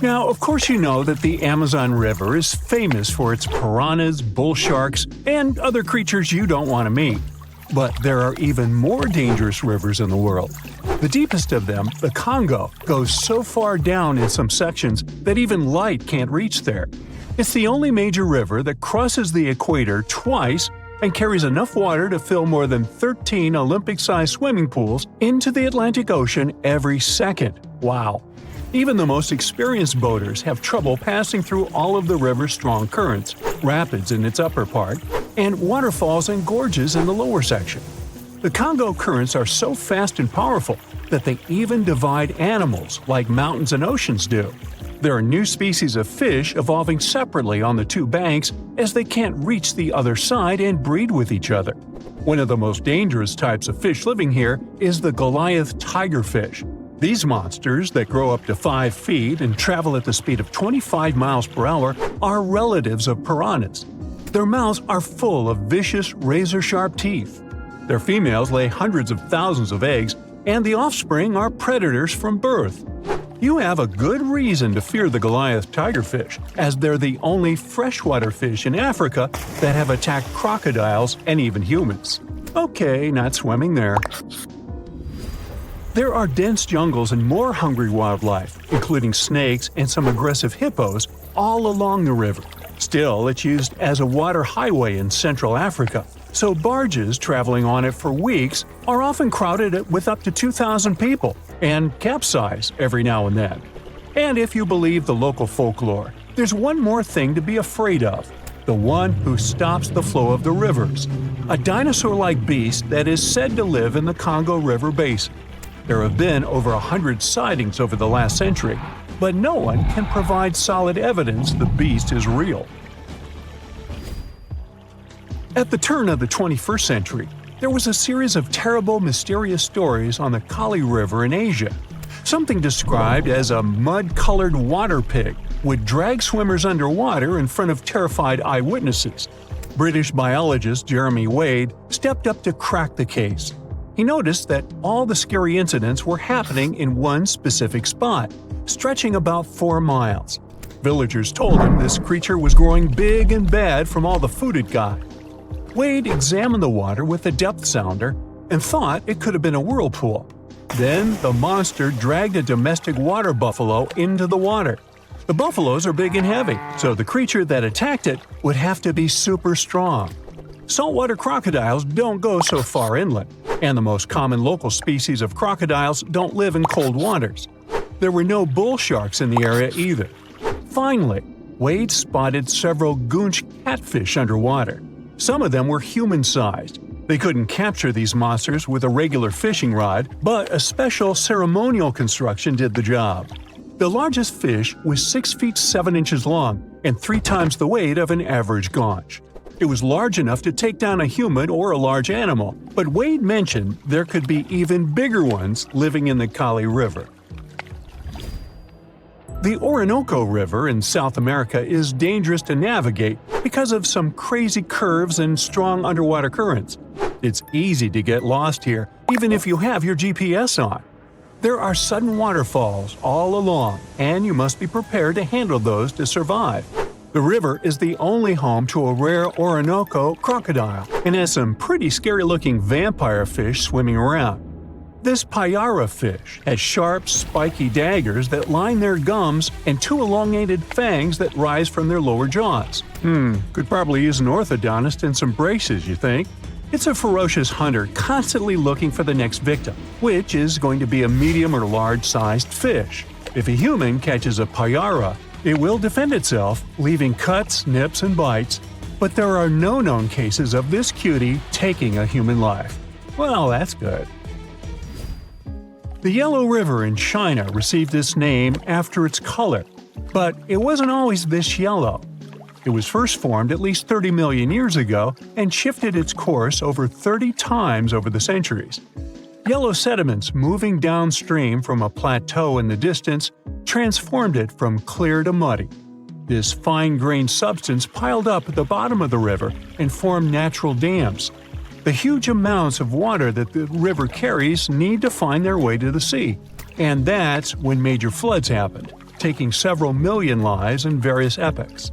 Now, of course you know that the Amazon River is famous for its piranhas, bull sharks, and other creatures you don't want to meet. But there are even more dangerous rivers in the world. The deepest of them, the Congo, goes so far down in some sections that even light can't reach there. It's the only major river that crosses the equator twice and carries enough water to fill more than 13 Olympic-sized swimming pools into the Atlantic Ocean every second. Wow! Even the most experienced boaters have trouble passing through all of the river's strong currents, rapids in its upper part, and waterfalls and gorges in the lower section. The Congo currents are so fast and powerful that they even divide animals like mountains and oceans do. There are new species of fish evolving separately on the two banks as they can't reach the other side and breed with each other. One of the most dangerous types of fish living here is the Goliath tigerfish. These monsters, that grow up to 5 feet and travel at the speed of 25 miles per hour, are relatives of piranhas. Their mouths are full of vicious, razor-sharp teeth. Their females lay hundreds of thousands of eggs, and the offspring are predators from birth. You have a good reason to fear the Goliath tigerfish, as they're the only freshwater fish in Africa that have attacked crocodiles and even humans. Okay, not swimming there. There are dense jungles and more hungry wildlife, including snakes and some aggressive hippos, all along the river. Still, it's used as a water highway in Central Africa, so barges traveling on it for weeks are often crowded with up to 2,000 people and capsize every now and then. And if you believe the local folklore, there's one more thing to be afraid of: the one who stops the flow of the rivers, a dinosaur-like beast that is said to live in the Congo River basin. There have been over 100 sightings over the last century, but no one can provide solid evidence the beast is real. At the turn of the 21st century, there was a series of terrible, mysterious stories on the Kali River in Asia. Something described as a mud-colored water pig would drag swimmers underwater in front of terrified eyewitnesses. British biologist Jeremy Wade stepped up to crack the case. He noticed that all the scary incidents were happening in one specific spot, stretching about 4 miles. Villagers told him this creature was growing big and bad from all the food it got. Wade examined the water with a depth sounder and thought it could have been a whirlpool. Then the monster dragged a domestic water buffalo into the water. The buffaloes are big and heavy, so the creature that attacked it would have to be super strong. Saltwater crocodiles don't go so far inland, and the most common local species of crocodiles don't live in cold waters. There were no bull sharks in the area either. Finally, Wade spotted several goonch catfish underwater. Some of them were human-sized. They couldn't capture these monsters with a regular fishing rod, but a special ceremonial construction did the job. The largest fish was 6 feet 7 inches long and 3 times the weight of an average gaunch. It was large enough to take down a human or a large animal, but Wade mentioned there could be even bigger ones living in the Kali River. The Orinoco River in South America is dangerous to navigate because of some crazy curves and strong underwater currents. It's easy to get lost here, even if you have your GPS on. There are sudden waterfalls all along, and you must be prepared to handle those to survive. The river is the only home to a rare Orinoco crocodile and has some pretty scary-looking vampire fish swimming around. This payara fish has sharp, spiky daggers that line their gums and 2 elongated fangs that rise from their lower jaws. Could probably use an orthodontist and some braces, you think? It's a ferocious hunter constantly looking for the next victim, which is going to be a medium or large-sized fish. If a human catches a payara, it will defend itself, leaving cuts, nips, and bites, but there are no known cases of this cutie taking a human life. Well, that's good. The Yellow River in China received its name after its color, but it wasn't always this yellow. It was first formed at least 30 million years ago and shifted its course over 30 times over the centuries. Yellow sediments moving downstream from a plateau in the distance transformed it from clear to muddy. This fine-grained substance piled up at the bottom of the river and formed natural dams. The huge amounts of water that the river carries need to find their way to the sea, and that's when major floods happened. taking several million lives in various epochs.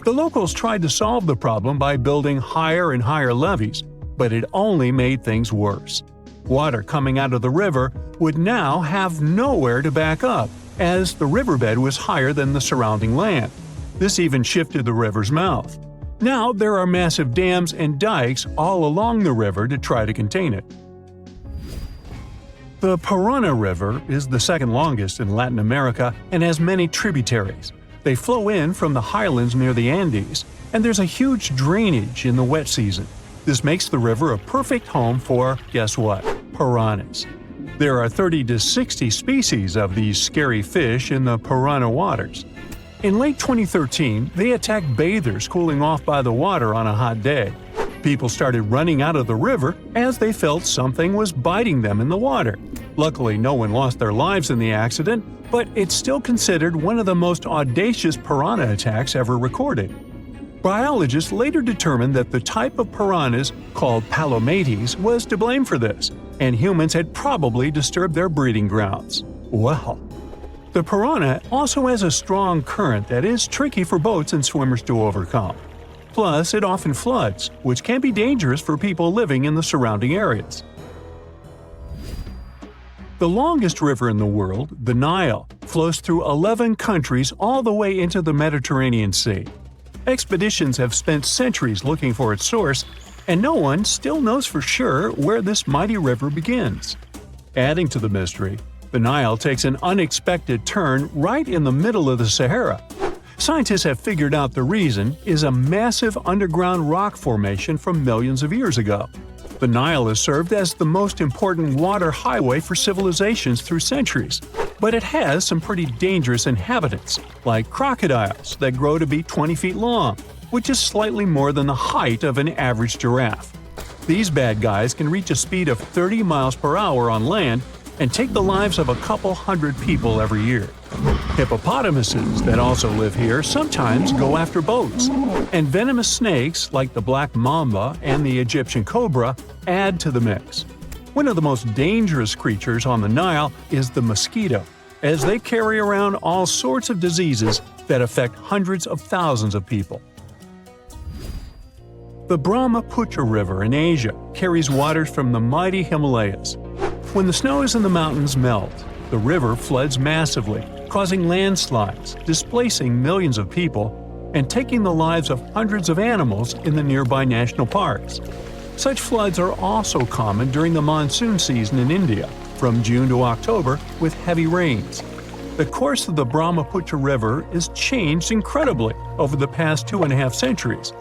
The locals tried to solve the problem by building higher and higher levees, but it only made things worse. Water coming out of the river would now have nowhere to back up, as the riverbed was higher than the surrounding land. This even shifted the river's mouth. Now there are massive dams and dikes all along the river to try to contain it. The Parana River is the second longest in Latin America and has many tributaries. They flow in from the highlands near the Andes, and there's a huge drainage in the wet season. This makes the river a perfect home for, guess what, piranhas. There are 30 to 60 species of these scary fish in the Parana waters. In late 2013, they attacked bathers cooling off by the water on a hot day. People started running out of the river as they felt something was biting them in the water. Luckily, no one lost their lives in the accident, but it's still considered one of the most audacious piranha attacks ever recorded. Biologists later determined that the type of piranhas, called palomates, was to blame for this, and humans had probably disturbed their breeding grounds. Well, the piranha also has a strong current that is tricky for boats and swimmers to overcome. Plus, it often floods, which can be dangerous for people living in the surrounding areas. The longest river in the world, the Nile, flows through 11 countries all the way into the Mediterranean Sea. Expeditions have spent centuries looking for its source, and no one still knows for sure where this mighty river begins. Adding to the mystery, the Nile takes an unexpected turn right in the middle of the Sahara. Scientists have figured out the reason is a massive underground rock formation from millions of years ago. The Nile has served as the most important water highway for civilizations through centuries, but it has some pretty dangerous inhabitants, like crocodiles that grow to be 20 feet long, which is slightly more than the height of an average giraffe. These bad guys can reach a speed of 30 miles per hour on land and take the lives of a couple hundred people every year. Hippopotamuses that also live here sometimes go after boats, and venomous snakes like the black mamba and the Egyptian cobra add to the mix. One of the most dangerous creatures on the Nile is the mosquito, as they carry around all sorts of diseases that affect hundreds of thousands of people. The Brahmaputra River in Asia carries waters from the mighty Himalayas. When the snows in the mountains melt, the river floods massively, causing landslides, displacing millions of people, and taking the lives of hundreds of animals in the nearby national parks. Such floods are also common during the monsoon season in India, from June to October, with heavy rains. The course of the Brahmaputra River is changed incredibly over the past 2.5 centuries.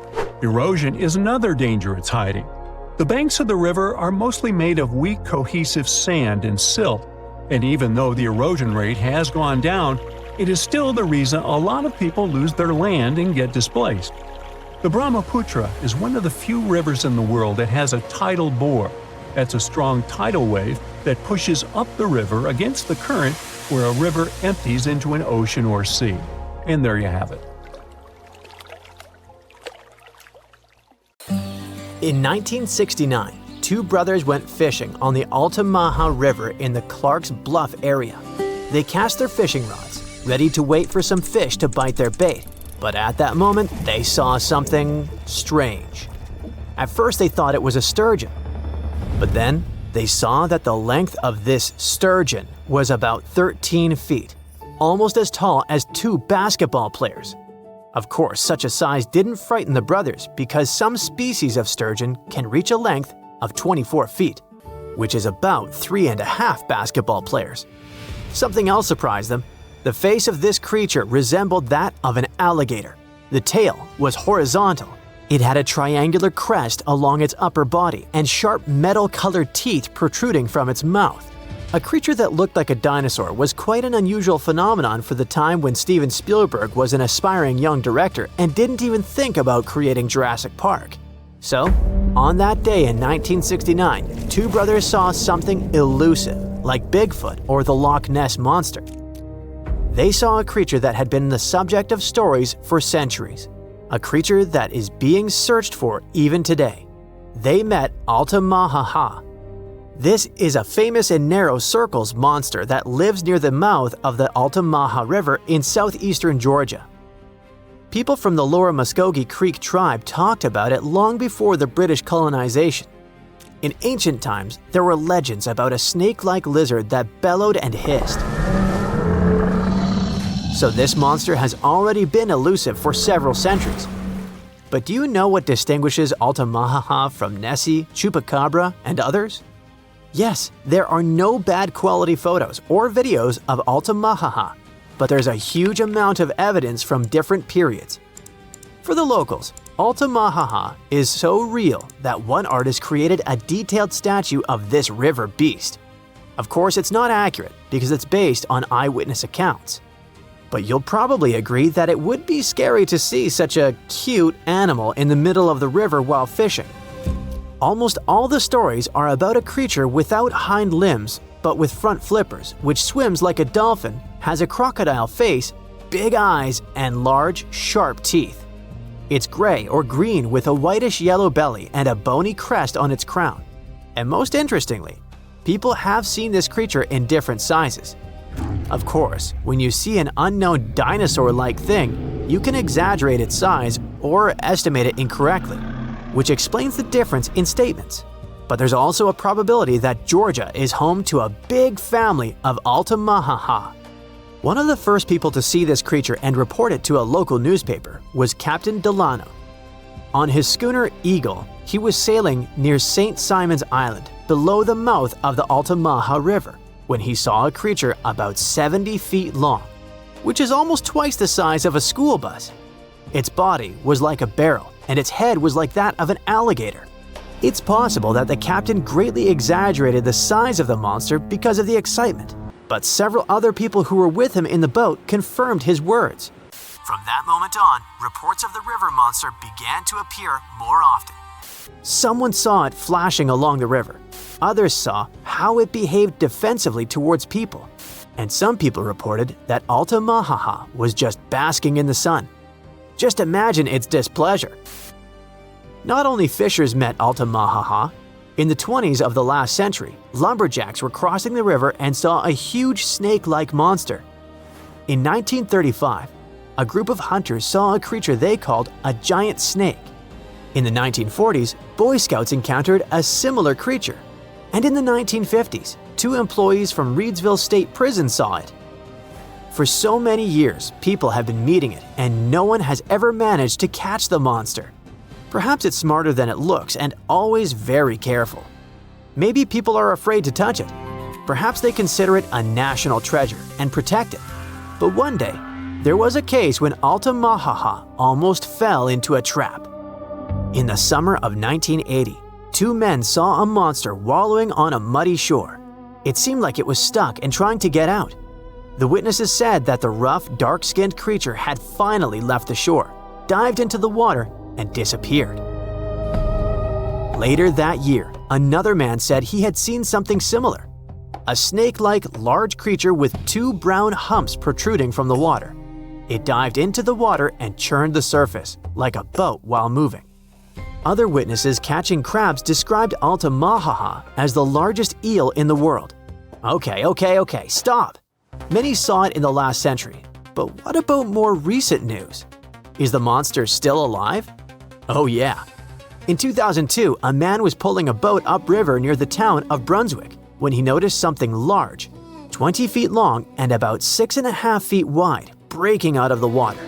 Erosion is another danger it's hiding. The banks of the river are mostly made of weak cohesive sand and silt, and even though the erosion rate has gone down, it is still the reason a lot of people lose their land and get displaced. The Brahmaputra is one of the few rivers in the world that has a tidal bore. That's a strong tidal wave that pushes up the river against the current where a river empties into an ocean or sea. And there you have it. In 1969, two brothers went fishing on the Alta Maha River in the Clark's Bluff area. They cast their fishing rods, ready to wait for some fish to bite their bait, but at that moment they saw something strange. At first they thought it was a sturgeon, but then they saw that the length of this sturgeon was about 13 feet, almost as tall as 2 basketball players. Of course, such a size didn't frighten the brothers because some species of sturgeon can reach a length of 24 feet, which is about 3.5 basketball players. Something else surprised them. The face of this creature resembled that of an alligator. The tail was horizontal. It had a triangular crest along its upper body and sharp metal-colored teeth protruding from its mouth. A creature that looked like a dinosaur was quite an unusual phenomenon for the time when Steven Spielberg was an aspiring young director and didn't even think about creating Jurassic Park. So, on that day in 1969, two brothers saw something elusive, like Bigfoot or the Loch Ness Monster. They saw a creature that had been the subject of stories for centuries, a creature that is being searched for even today. They met Alta Maha. This is a famous and narrow circles monster that lives near the mouth of the Alta Maha River in southeastern Georgia. People from the Lower Muskogee Creek tribe talked about it long before the British colonization. In ancient times, there were legends about a snake-like lizard that bellowed and hissed. So this monster has already been elusive for several centuries. But do you know what distinguishes Alta Maha from Nessie, Chupacabra, and others? Yes, there are no bad quality photos or videos of Alta Maha, but there's a huge amount of evidence from different periods. For the locals, Alta Maha is so real that one artist created a detailed statue of this river beast. Of course, it's not accurate because it's based on eyewitness accounts. But you'll probably agree that it would be scary to see such a cute animal in the middle of the river while fishing. Almost all the stories are about a creature without hind limbs, but with front flippers, which swims like a dolphin, has a crocodile face, big eyes, and large, sharp teeth. It's gray or green with a whitish-yellow belly and a bony crest on its crown. And most interestingly, people have seen this creature in different sizes. Of course, when you see an unknown dinosaur-like thing, you can exaggerate its size or estimate it incorrectly, which explains the difference in statements. But there's also a probability that Georgia is home to a big family of Alta Maha. One of the first people to see this creature and report it to a local newspaper was Captain Delano. On his schooner Eagle, he was sailing near St. Simon's Island, below the mouth of the Alta Maha River, when he saw a creature about 70 feet long, which is almost twice the size of a school bus. Its body was like a barrel, and its head was like that of an alligator. It's possible that the captain greatly exaggerated the size of the monster because of the excitement, but several other people who were with him in the boat confirmed his words. From that moment on, reports of the river monster began to appear more often. Someone saw it flashing along the river. Others saw how it behaved defensively towards people. And some people reported that Alta Maha was just basking in the sun. Just imagine its displeasure. Not only fishers met Alta Maha. In the 20s of the last century, lumberjacks were crossing the river and saw a huge snake-like monster. In 1935, a group of hunters saw a creature they called a giant snake. In the 1940s, Boy Scouts encountered a similar creature. And in the 1950s, 2 employees from Reedsville State Prison saw it. For so many years, people have been meeting it, and no one has ever managed to catch the monster. Perhaps it's smarter than it looks and always very careful. Maybe people are afraid to touch it. Perhaps they consider it a national treasure and protect it. But one day, there was a case when Alta Maha almost fell into a trap. In the summer of 1980, 2 men saw a monster wallowing on a muddy shore. It seemed like it was stuck and trying to get out. The witnesses said that the rough, dark-skinned creature had finally left the shore, dived into the water, and disappeared. Later that year, another man said he had seen something similar. A snake-like large creature with 2 brown humps protruding from the water. It dived into the water and churned the surface, like a boat while moving. Other witnesses catching crabs described Alta Maha as the largest eel in the world. Okay, stop! Many saw it in the last century, but what about more recent news? Is the monster still alive? Oh yeah. In 2002, a man was pulling a boat upriver near the town of Brunswick when he noticed something large, 20 feet long and about 6.5 feet wide, breaking out of the water.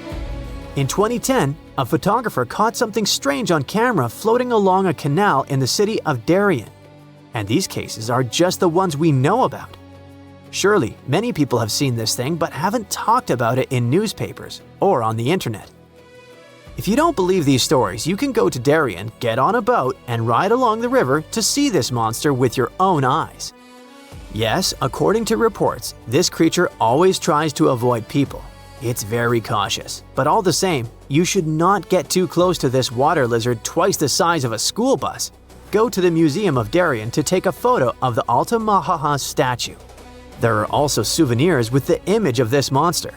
In 2010, a photographer caught something strange on camera floating along a canal in the city of Darien. And these cases are just the ones we know about. Surely, many people have seen this thing but haven't talked about it in newspapers or on the internet. If you don't believe these stories, you can go to Darien, get on a boat, and ride along the river to see this monster with your own eyes. Yes, according to reports, this creature always tries to avoid people. It's very cautious, but all the same, you should not get too close to this water lizard twice the size of a school bus. Go to the Museum of Darien to take a photo of the Alta Maha statue. There are also souvenirs with the image of this monster.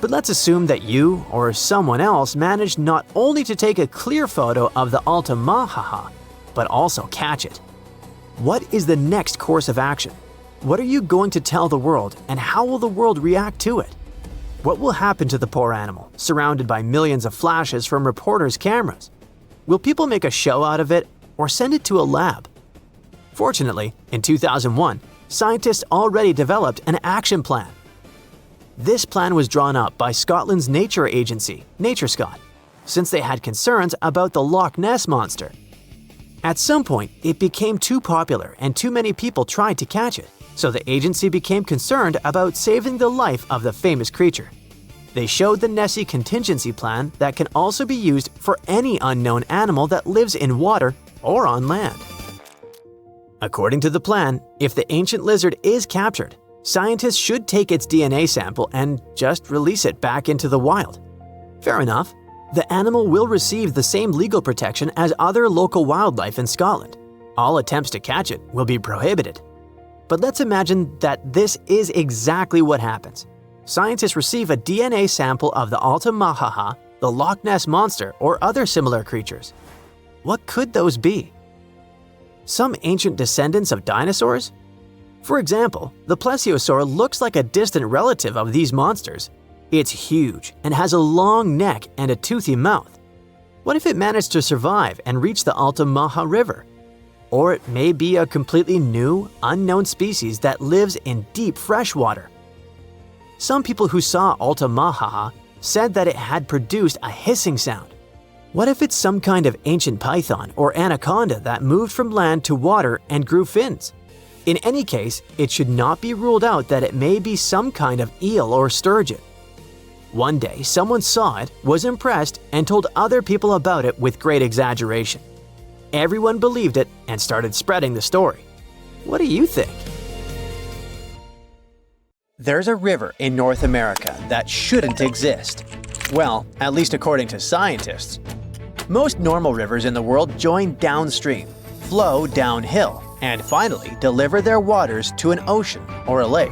But let's assume that you or someone else managed not only to take a clear photo of the Alta Maha, but also catch it. What is the next course of action? What are you going to tell the world, and how will the world react to it? What will happen to the poor animal, surrounded by millions of flashes from reporters' cameras? Will people make a show out of it or send it to a lab? Fortunately, in 2001, scientists already developed an action plan. This plan was drawn up by Scotland's nature agency, NatureScot, since they had concerns about the Loch Ness monster. At some point, it became too popular and too many people tried to catch it, so the agency became concerned about saving the life of the famous creature. They showed the Nessie contingency plan that can also be used for any unknown animal that lives in water or on land. According to the plan, if the ancient lizard is captured, scientists should take its DNA sample and just release it back into the wild. Fair enough. The animal will receive the same legal protection as other local wildlife in Scotland. All attempts to catch it will be prohibited. But let's imagine that this is exactly what happens. Scientists receive a DNA sample of the Alta Maha, the Loch Ness monster, or other similar creatures. What could those be? Some ancient descendants of dinosaurs? For example, the plesiosaur looks like a distant relative of these monsters. It's huge and has a long neck and a toothy mouth. What if it managed to survive and reach the Alta Maha River? Or it may be a completely new, unknown species that lives in deep freshwater. Some people who saw Alta Maha said that it had produced a hissing sound. What if it's some kind of ancient python or anaconda that moved from land to water and grew fins? In any case, it should not be ruled out that it may be some kind of eel or sturgeon. One day, someone saw it, was impressed, and told other people about it with great exaggeration. Everyone believed it and started spreading the story. What do you think? There's a river in North America that shouldn't exist. Well, at least according to scientists. Most normal rivers in the world join downstream, flow downhill, and finally deliver their waters to an ocean or a lake.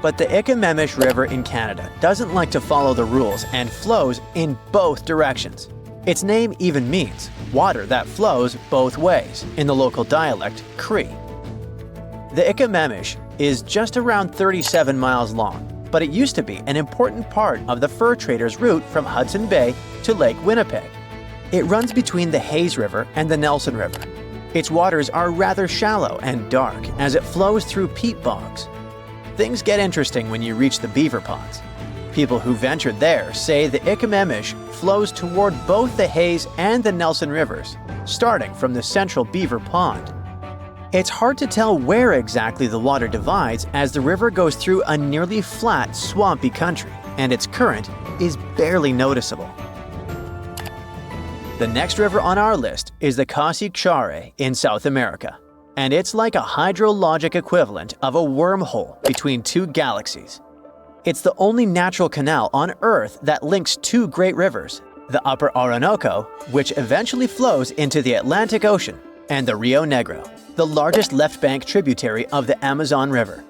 But the Okavango River in Canada doesn't like to follow the rules and flows in both directions. Its name even means water that flows both ways, in the local dialect, Cree. The Okavango is just around 37 miles long, but it used to be an important part of the fur traders' route from Hudson Bay to Lake Winnipeg. It runs between the Hayes River and the Nelson River. Its waters are rather shallow and dark as it flows through peat bogs. Things get interesting when you reach the beaver ponds. People who ventured there say the Okavango flows toward both the Hayes and the Nelson rivers, starting from the central beaver pond. It's hard to tell where exactly the water divides as the river goes through a nearly flat, swampy country, and its current is barely noticeable. The next river on our list is the Cassiquiare in South America, and it's like a hydrologic equivalent of a wormhole between two galaxies. It's the only natural canal on Earth that links two great rivers, the Upper Orinoco, which eventually flows into the Atlantic Ocean, and the Rio Negro, the largest left bank tributary of the Amazon River.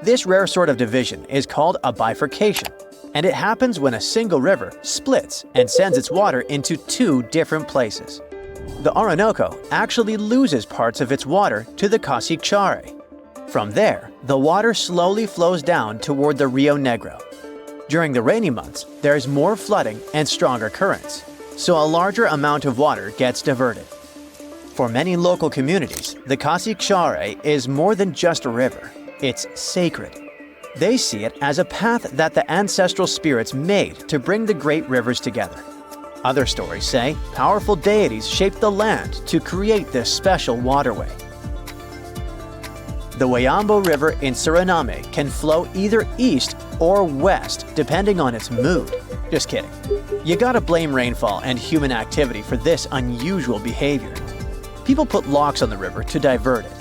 This rare sort of division is called a bifurcation, and it happens when a single river splits and sends its water into two different places. The Orinoco actually loses parts of its water to the Cassiquiare. From there, the water slowly flows down toward the Rio Negro. During the rainy months, there is more flooding and stronger currents, so a larger amount of water gets diverted. For many local communities, the Cassiquiare is more than just a river. It's sacred. They see it as a path that the ancestral spirits made to bring the great rivers together. Other stories say powerful deities shaped the land to create this special waterway. The Wayambo River in Suriname can flow either east or west depending on its mood. Just kidding. You gotta blame rainfall and human activity for this unusual behavior. People put locks on the river to divert it.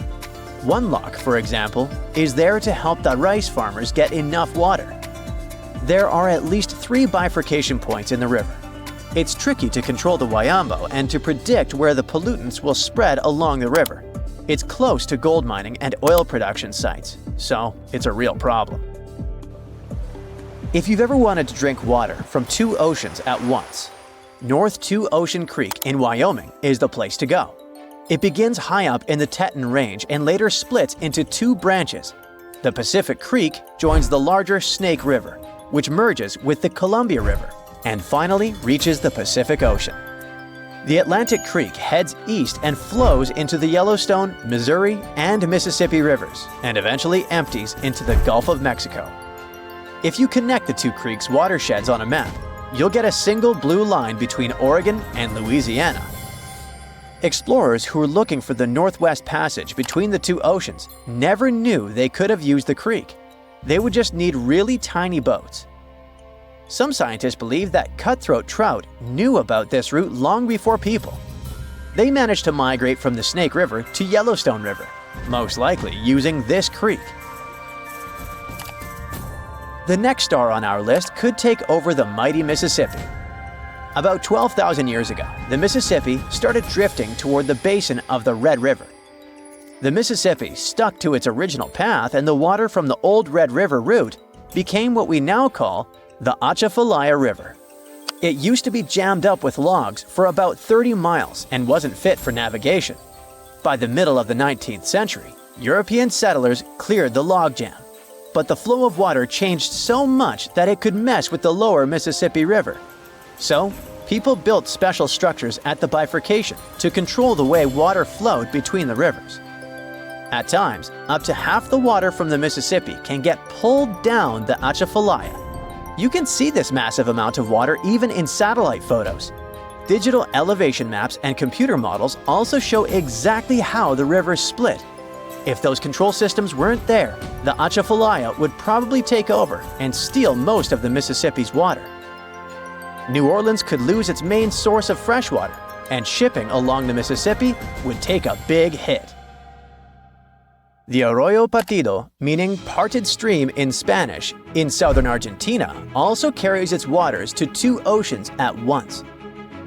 One lock, for example, is there to help the rice farmers get enough water. There are at least 3 bifurcation points in the river. It's tricky to control the Wayambo and to predict where the pollutants will spread along the river. It's close to gold mining and oil production sites, so it's a real problem. If you've ever wanted to drink water from 2 oceans at once, North Two Ocean Creek in Wyoming is the place to go. It begins high up in the Teton Range and later splits into two branches. The Pacific Creek joins the larger Snake River, which merges with the Columbia River, and finally reaches the Pacific Ocean. The Atlantic Creek heads east and flows into the Yellowstone, Missouri, and Mississippi rivers, and eventually empties into the Gulf of Mexico. If you connect the two creeks' watersheds on a map, you'll get a single blue line between Oregon and Louisiana. Explorers who were looking for the Northwest Passage between the two oceans never knew they could have used the creek. They would just need really tiny boats. Some scientists believe that cutthroat trout knew about this route long before people. They managed to migrate from the Snake River to Yellowstone River, most likely using this creek. The next star on our list could take over the mighty Mississippi. About 12,000 years ago, the Mississippi started drifting toward the basin of the Red River. The Mississippi stuck to its original path, and the water from the old Red River route became what we now call the Atchafalaya River. It used to be jammed up with logs for about 30 miles and wasn't fit for navigation. By the middle of the 19th century, European settlers cleared the logjam. But the flow of water changed so much that it could mess with the lower Mississippi River. So, people built special structures at the bifurcation to control the way water flowed between the rivers. At times, up to half the water from the Mississippi can get pulled down the Atchafalaya. You can see this massive amount of water even in satellite photos. Digital elevation maps and computer models also show exactly how the rivers split. If those control systems weren't there, the Atchafalaya would probably take over and steal most of the Mississippi's water. New Orleans could lose its main source of freshwater, and shipping along the Mississippi would take a big hit. The Arroyo Partido, meaning parted stream in Spanish, in southern Argentina, also carries its waters to two oceans at once.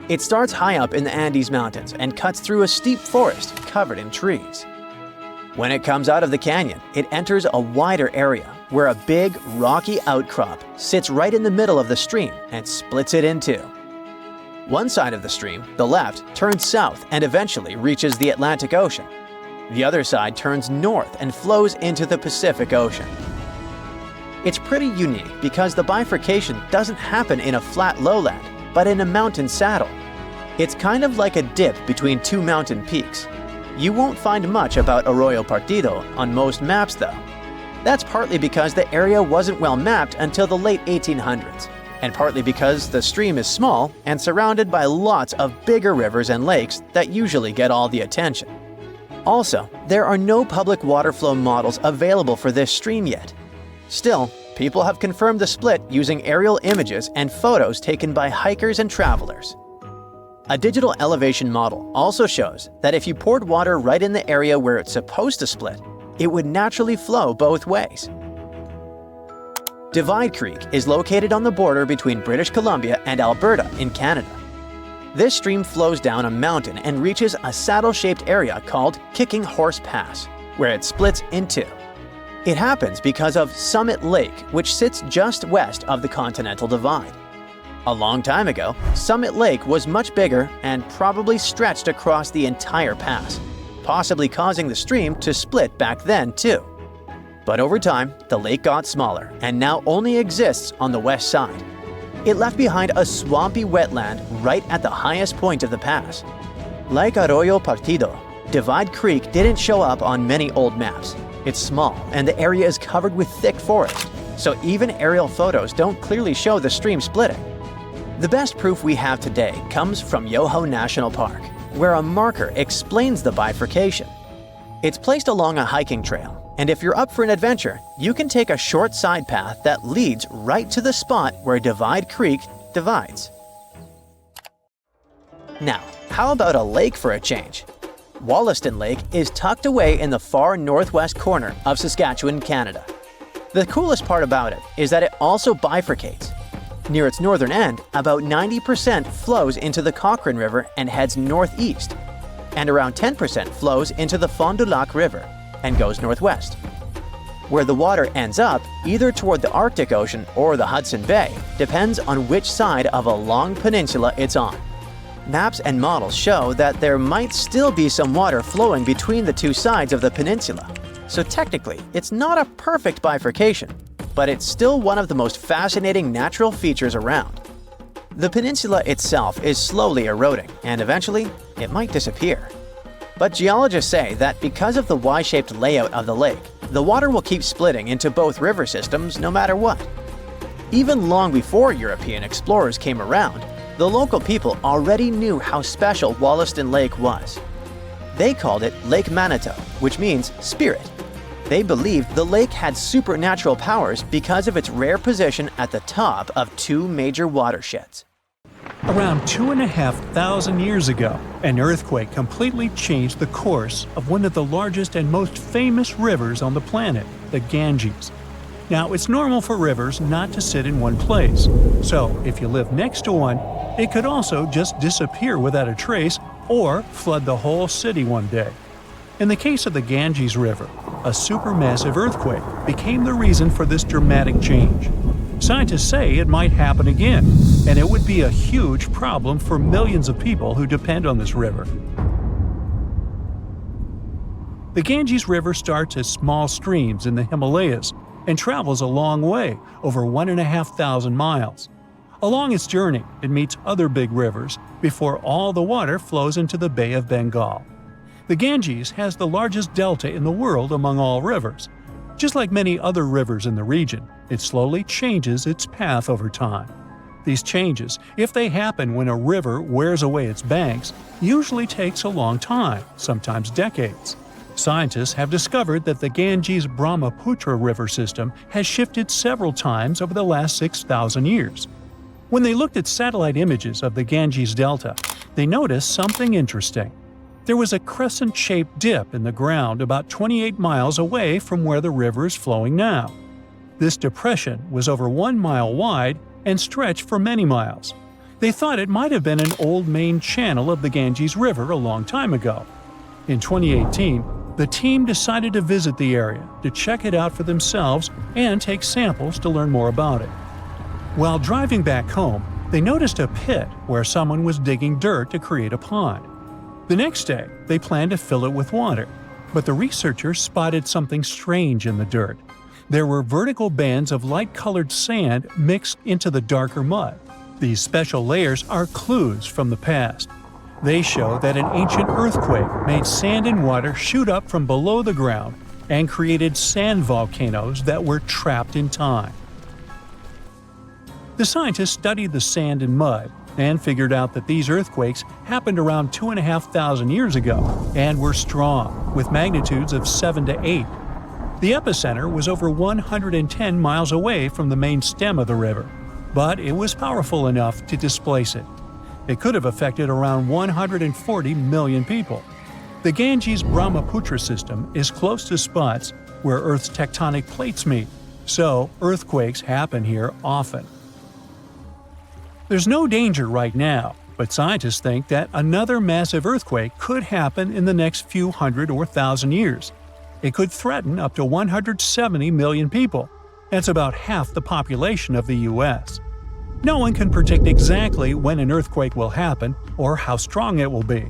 It starts high up in the Andes Mountains and cuts through a steep forest covered in trees. When it comes out of the canyon, it enters a wider area where a big, rocky outcrop sits right in the middle of the stream and splits it in two. One side of the stream, the left, turns south and eventually reaches the Atlantic Ocean. The other side turns north and flows into the Pacific Ocean. It's pretty unique because the bifurcation doesn't happen in a flat lowland, but in a mountain saddle. It's kind of like a dip between two mountain peaks. You won't find much about Arroyo Partido on most maps though. That's partly because the area wasn't well mapped until the late 1800s, and partly because the stream is small and surrounded by lots of bigger rivers and lakes that usually get all the attention. Also, there are no public water flow models available for this stream yet. Still, people have confirmed the split using aerial images and photos taken by hikers and travelers. A digital elevation model also shows that if you poured water right in the area where it's supposed to split, it would naturally flow both ways. Divide Creek is located on the border between British Columbia and Alberta in Canada. This stream flows down a mountain and reaches a saddle-shaped area called Kicking Horse Pass, where it splits in two. It happens because of Summit Lake, which sits just west of the Continental Divide. A long time ago, Summit Lake was much bigger and probably stretched across the entire pass, possibly causing the stream to split back then too. But over time, the lake got smaller and now only exists on the west side. It left behind a swampy wetland right at the highest point of the pass. Like Arroyo Partido, Divide Creek didn't show up on many old maps. It's small and the area is covered with thick forest, so even aerial photos don't clearly show the stream splitting. The best proof we have today comes from Yoho National Park, where a marker explains the bifurcation. It's placed along a hiking trail, and if you're up for an adventure, you can take a short side path that leads right to the spot where Divide Creek divides. Now, how about a lake for a change? Wollaston Lake is tucked away in the far northwest corner of Saskatchewan, Canada. The coolest part about it is that it also bifurcates. Near its northern end, about 90% flows into the Cochrane River and heads northeast, and around 10% flows into the Fond du Lac River and goes northwest. Where the water ends up, either toward the Arctic Ocean or the Hudson Bay, depends on which side of a long peninsula it's on. Maps and models show that there might still be some water flowing between the two sides of the peninsula. So technically, it's not a perfect bifurcation, but it's still one of the most fascinating natural features around. The peninsula itself is slowly eroding, and eventually, it might disappear. But geologists say that because of the Y-shaped layout of the lake, the water will keep splitting into both river systems no matter what. Even long before European explorers came around, the local people already knew how special Wollaston Lake was. They called it Lake Manitou, which means spirit. They believed the lake had supernatural powers because of its rare position at the top of two major watersheds. Around 2,500 years ago, an earthquake completely changed the course of one of the largest and most famous rivers on the planet, the Ganges. Now, it's normal for rivers not to sit in one place, so if you live next to one, it could also just disappear without a trace or flood the whole city one day. In the case of the Ganges River, a supermassive earthquake became the reason for this dramatic change. Scientists say it might happen again, and it would be a huge problem for millions of people who depend on this river. The Ganges River starts as small streams in the Himalayas and travels a long way, over 1,500 miles. Along its journey, it meets other big rivers before all the water flows into the Bay of Bengal. The Ganges has the largest delta in the world among all rivers. Just like many other rivers in the region, it slowly changes its path over time. These changes, if they happen when a river wears away its banks, usually takes a long time, sometimes decades. Scientists have discovered that the Ganges-Brahmaputra river system has shifted several times over the last 6,000 years. When they looked at satellite images of the Ganges Delta, they noticed something interesting. There was a crescent-shaped dip in the ground about 28 miles away from where the river is flowing now. This depression was over 1 mile wide and stretched for many miles. They thought it might have been an old main channel of the Ganges River a long time ago. In 2018, the team decided to visit the area to check it out for themselves and take samples to learn more about it. While driving back home, they noticed a pit where someone was digging dirt to create a pond. The next day, they planned to fill it with water, but the researchers spotted something strange in the dirt. There were vertical bands of light-colored sand mixed into the darker mud. These special layers are clues from the past. They show that an ancient earthquake made sand and water shoot up from below the ground and created sand volcanoes that were trapped in time. The scientists studied the sand and mud and figured out that these earthquakes happened around 2,500 years ago and were strong, with magnitudes of 7 to 8. The epicenter was over 110 miles away from the main stem of the river, but it was powerful enough to displace it. It could have affected around 140 million people. The Ganges-Brahmaputra system is close to spots where Earth's tectonic plates meet, so earthquakes happen here often. There's no danger right now, but scientists think that another massive earthquake could happen in the next few hundred or thousand years. It could threaten up to 170 million people. That's about half the population of the U.S. No one can predict exactly when an earthquake will happen or how strong it will be.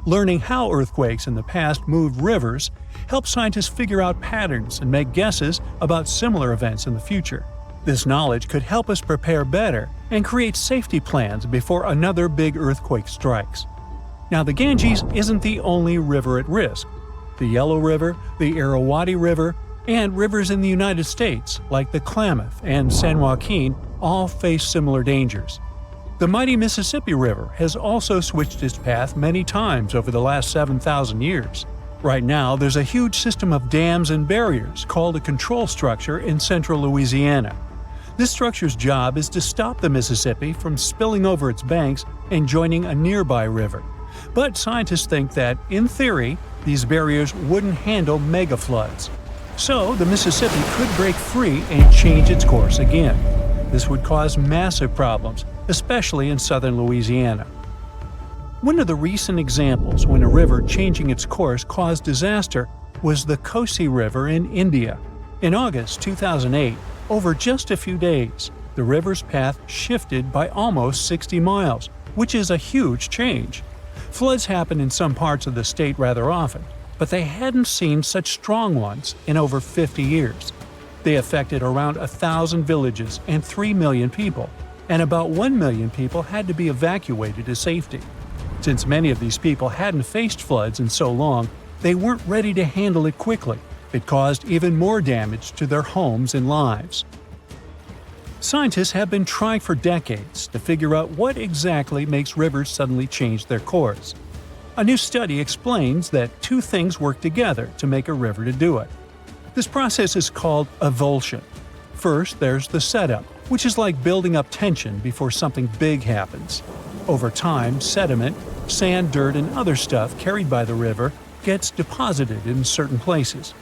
Learning how earthquakes in the past moved rivers helps scientists figure out patterns and make guesses about similar events in the future. This knowledge could help us prepare better and create safety plans before another big earthquake strikes. Now, the Ganges isn't the only river at risk. The Yellow River, the Irrawaddy River, and rivers in the United States like the Klamath and San Joaquin all face similar dangers. The mighty Mississippi River has also switched its path many times over the last 7,000 years. Right now, there's a huge system of dams and barriers called a control structure in central Louisiana. This structure's job is to stop the Mississippi from spilling over its banks and joining a nearby river. But scientists think that, in theory, these barriers wouldn't handle mega floods. So the Mississippi could break free and change its course again. This would cause massive problems, especially in southern Louisiana. One of the recent examples when a river changing its course caused disaster was the Kosi River in India. In August 2008, over just a few days, the river's path shifted by almost 60 miles, which is a huge change. Floods happen in some parts of the state rather often, but they hadn't seen such strong ones in over 50 years. They affected around 1,000 villages and 3 million people, and about 1 million people had to be evacuated to safety. Since many of these people hadn't faced floods in so long, they weren't ready to handle it quickly. It caused even more damage to their homes and lives. Scientists have been trying for decades to figure out what exactly makes rivers suddenly change their course. A new study explains that two things work together to make a river to do it. This process is called avulsion. First, there's the setup, which is like building up tension before something big happens. Over time, sediment, sand, dirt, and other stuff carried by the river gets deposited in certain places.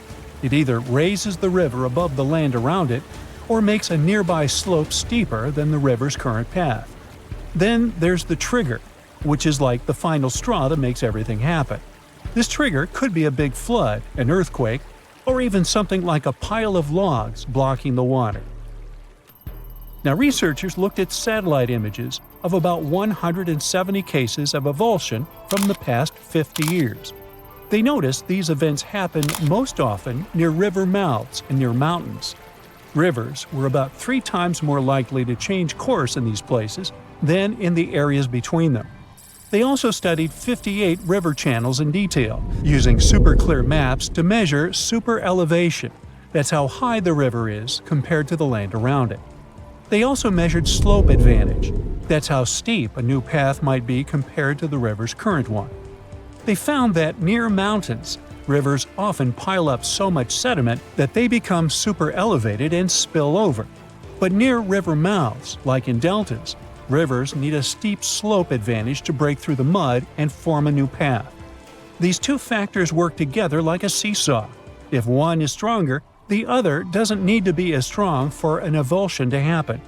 It either raises the river above the land around it, or makes a nearby slope steeper than the river's current path. Then there's the trigger, which is like the final straw that makes everything happen. This trigger could be a big flood, an earthquake, or even something like a pile of logs blocking the water. Now, researchers looked at satellite images of about 170 cases of avulsion from the past 50 years. They noticed these events happen most often near river mouths and near mountains. Rivers were about 3 times more likely to change course in these places than in the areas between them. They also studied 58 river channels in detail, using super clear maps to measure super elevation. That's how high the river is compared to the land around it. They also measured slope advantage. That's how steep a new path might be compared to the river's current one. They found that near mountains, rivers often pile up so much sediment that they become super elevated and spill over. But near river mouths, like in deltas, rivers need a steep slope advantage to break through the mud and form a new path. These two factors work together like a seesaw. If one is stronger, the other doesn't need to be as strong for an avulsion to happen.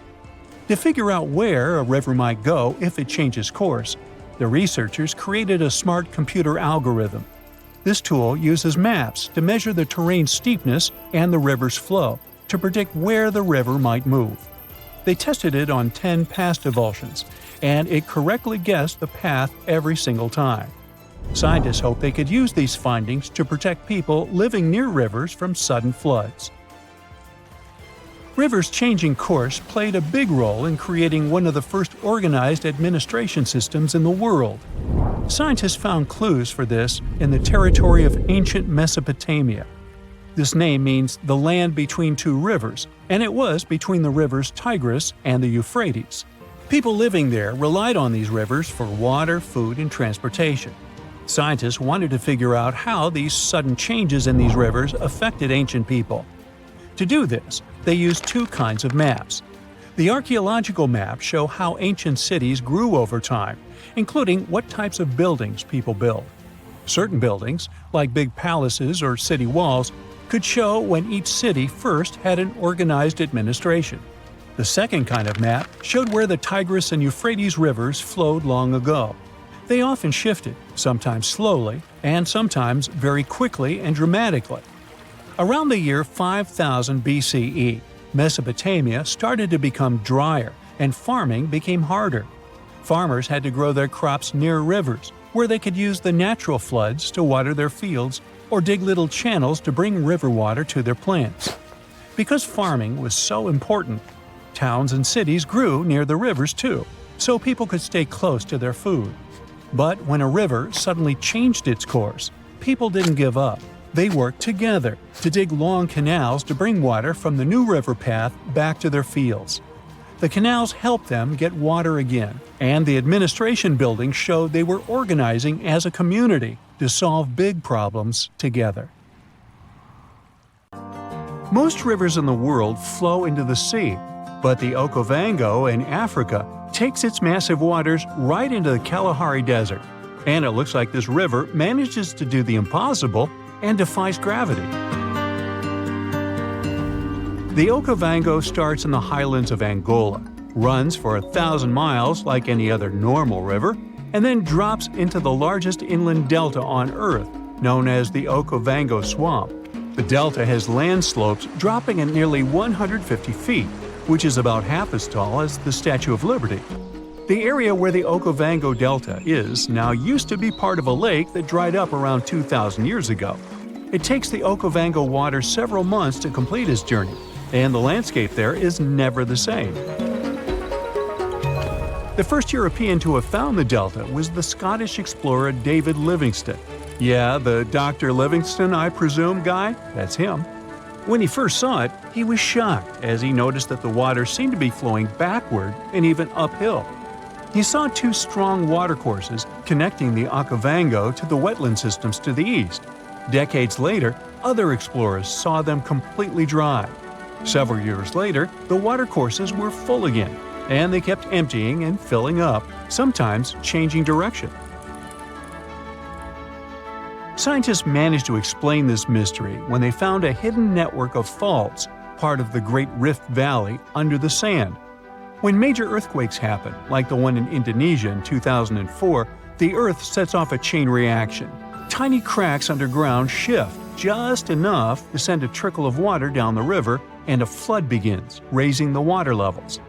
To figure out where a river might go if it changes course, the researchers created a smart computer algorithm. This tool uses maps to measure the terrain steepness and the river's flow to predict where the river might move. They tested it on 10 past avulsions, and it correctly guessed the path every single time. Scientists hope they could use these findings to protect people living near rivers from sudden floods. Rivers changing course played a big role in creating one of the first organized administration systems in the world. Scientists found clues for this in the territory of ancient Mesopotamia. This name means the land between two rivers, and it was between the rivers Tigris and the Euphrates. People living there relied on these rivers for water, food, and transportation. Scientists wanted to figure out how these sudden changes in these rivers affected ancient people. To do this, they used two kinds of maps. The archaeological maps show how ancient cities grew over time, including what types of buildings people built. Certain buildings, like big palaces or city walls, could show when each city first had an organized administration. The second kind of map showed where the Tigris and Euphrates rivers flowed long ago. They often shifted, sometimes slowly, and sometimes very quickly and dramatically. Around the year 5000 BCE, Mesopotamia started to become drier, and farming became harder. Farmers had to grow their crops near rivers, where they could use the natural floods to water their fields or dig little channels to bring river water to their plants. Because farming was so important, towns and cities grew near the rivers too, so people could stay close to their food. But when a river suddenly changed its course, people didn't give up. They worked together to dig long canals to bring water from the new river path back to their fields. The canals helped them get water again, and the administration buildings showed they were organizing as a community to solve big problems together. Most rivers in the world flow into the sea, but the Okavango in Africa takes its massive waters right into the Kalahari Desert, and it looks like this river manages to do the impossible and defies gravity. The Okavango starts in the highlands of Angola, runs for 1,000 miles like any other normal river, and then drops into the largest inland delta on Earth, known as the Okavango Swamp. The delta has land slopes dropping at nearly 150 feet, which is about half as tall as the Statue of Liberty. The area where the Okavango Delta is now used to be part of a lake that dried up around 2,000 years ago. It takes the Okavango water several months to complete its journey, and the landscape there is never the same. The first European to have found the delta was the Scottish explorer David Livingstone. Yeah, the Dr. Livingstone, I presume, guy? That's him. When he first saw it, he was shocked as he noticed that the water seemed to be flowing backward and even uphill. He saw two strong watercourses connecting the Okavango to the wetland systems to the east. Decades later, other explorers saw them completely dry. Several years later, the watercourses were full again, and they kept emptying and filling up, sometimes changing direction. Scientists managed to explain this mystery when they found a hidden network of faults, part of the Great Rift Valley, under the sand. When major earthquakes happen, like the one in Indonesia in 2004, the Earth sets off a chain reaction. Tiny cracks underground shift just enough to send a trickle of water down the river, and a flood begins, raising the water levels.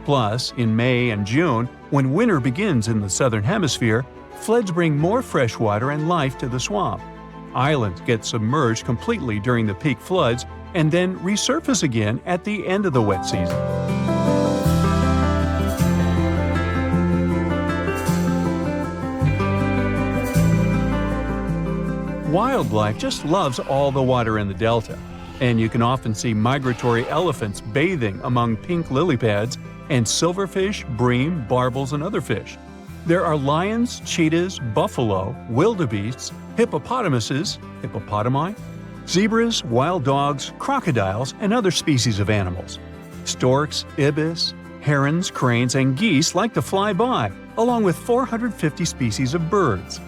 Plus, in May and June, when winter begins in the southern hemisphere, floods bring more fresh water and life to the swamp. Islands get submerged completely during the peak floods and then resurface again at the end of the wet season. Wildlife just loves all the water in the delta, and you can often see migratory elephants bathing among pink lily pads and silverfish, bream, barbels, and other fish. There are lions, cheetahs, buffalo, wildebeests, hippopotamuses, hippopotami, zebras, wild dogs, crocodiles, and other species of animals. Storks, ibis, herons, cranes, and geese like to fly by, along with 450 species of birds.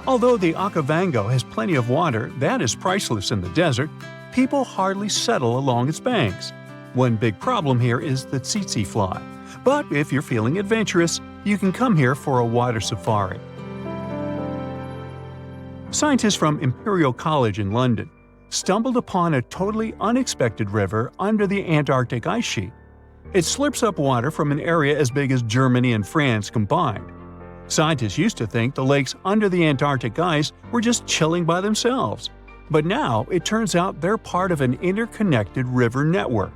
Although the Okavango has plenty of water that is priceless in the desert, people hardly settle along its banks. One big problem here is the tsetse fly. But if you're feeling adventurous, you can come here for a water safari. Scientists from Imperial College in London stumbled upon a totally unexpected river under the Antarctic ice sheet. It slurps up water from an area as big as Germany and France combined. Scientists used to think the lakes under the Antarctic ice were just chilling by themselves. But now it turns out they're part of an interconnected river network.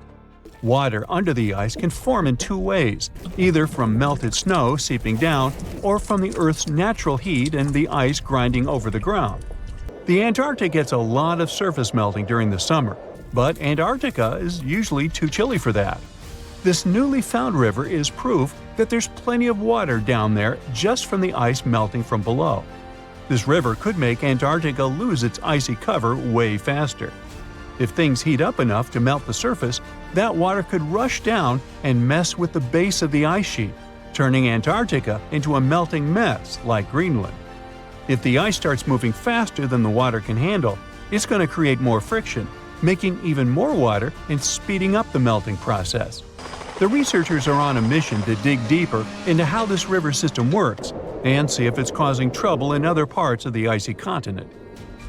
Water under the ice can form in two ways, either from melted snow seeping down or from the Earth's natural heat and the ice grinding over the ground. The Antarctic gets a lot of surface melting during the summer, but Antarctica is usually too chilly for that. This newly found river is proof that there's plenty of water down there just from the ice melting from below. This river could make Antarctica lose its icy cover way faster. If things heat up enough to melt the surface, that water could rush down and mess with the base of the ice sheet, turning Antarctica into a melting mess like Greenland. If the ice starts moving faster than the water can handle, it's going to create more friction, making even more water and speeding up the melting process. The researchers are on a mission to dig deeper into how this river system works and see if it's causing trouble in other parts of the icy continent.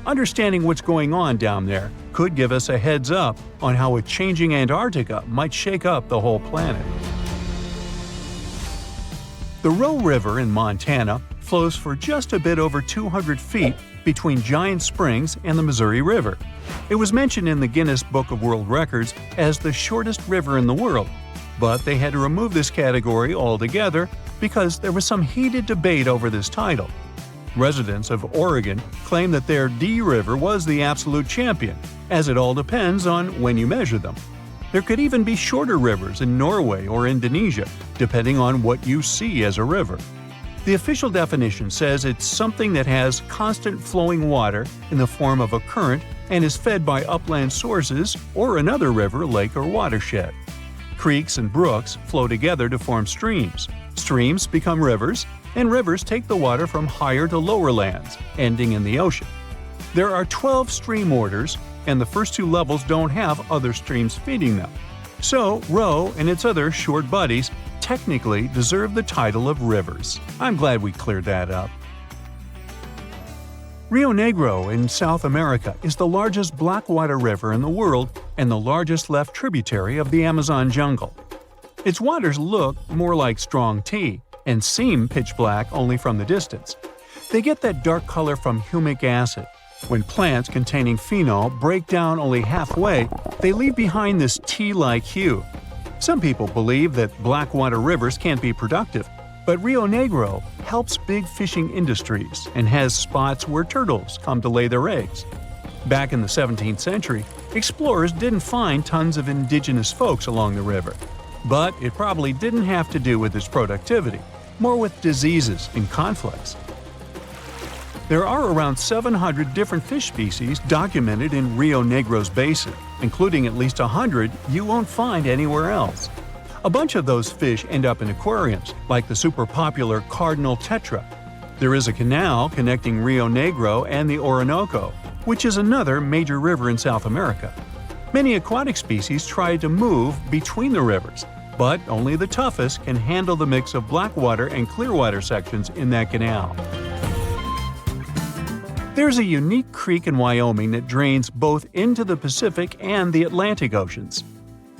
Understanding what's going on down there could give us a heads up on how a changing Antarctica might shake up the whole planet. The Roe River in Montana flows for just a bit over 200 feet between Giant Springs and the Missouri River. It was mentioned in the Guinness Book of World Records as the shortest river in the world, but they had to remove this category altogether because there was some heated debate over this title. Residents of Oregon claim that their D River was the absolute champion, as it all depends on when you measure them. There could even be shorter rivers in Norway or Indonesia, depending on what you see as a river. The official definition says it's something that has constant flowing water in the form of a current and is fed by upland sources or another river, lake, or watershed. Creeks and brooks flow together to form streams. Streams become rivers, and rivers take the water from higher to lower lands, ending in the ocean. There are 12 stream orders, and the first two levels don't have other streams feeding them. So, Roe and its other short buddies technically deserve the title of rivers. I'm glad we cleared that up. Rio Negro in South America is the largest blackwater river in the world and the largest left tributary of the Amazon jungle. Its waters look more like strong tea, and seem pitch black only from the distance. They get that dark color from humic acid. When plants containing phenol break down only halfway, they leave behind this tea-like hue. Some people believe that blackwater rivers can't be productive, but Rio Negro helps big fishing industries and has spots where turtles come to lay their eggs. Back in the 17th century, explorers didn't find tons of indigenous folks along the river. But it probably didn't have to do with its productivity, more with diseases and conflicts. There are around 700 different fish species documented in Rio Negro's basin, including at least 100 you won't find anywhere else. A bunch of those fish end up in aquariums, like the super popular cardinal tetra. There is a canal connecting Rio Negro and the Orinoco, which is another major river in South America. Many aquatic species try to move between the rivers, but only the toughest can handle the mix of blackwater and clearwater sections in that canal. There's a unique creek in Wyoming that drains both into the Pacific and the Atlantic Oceans.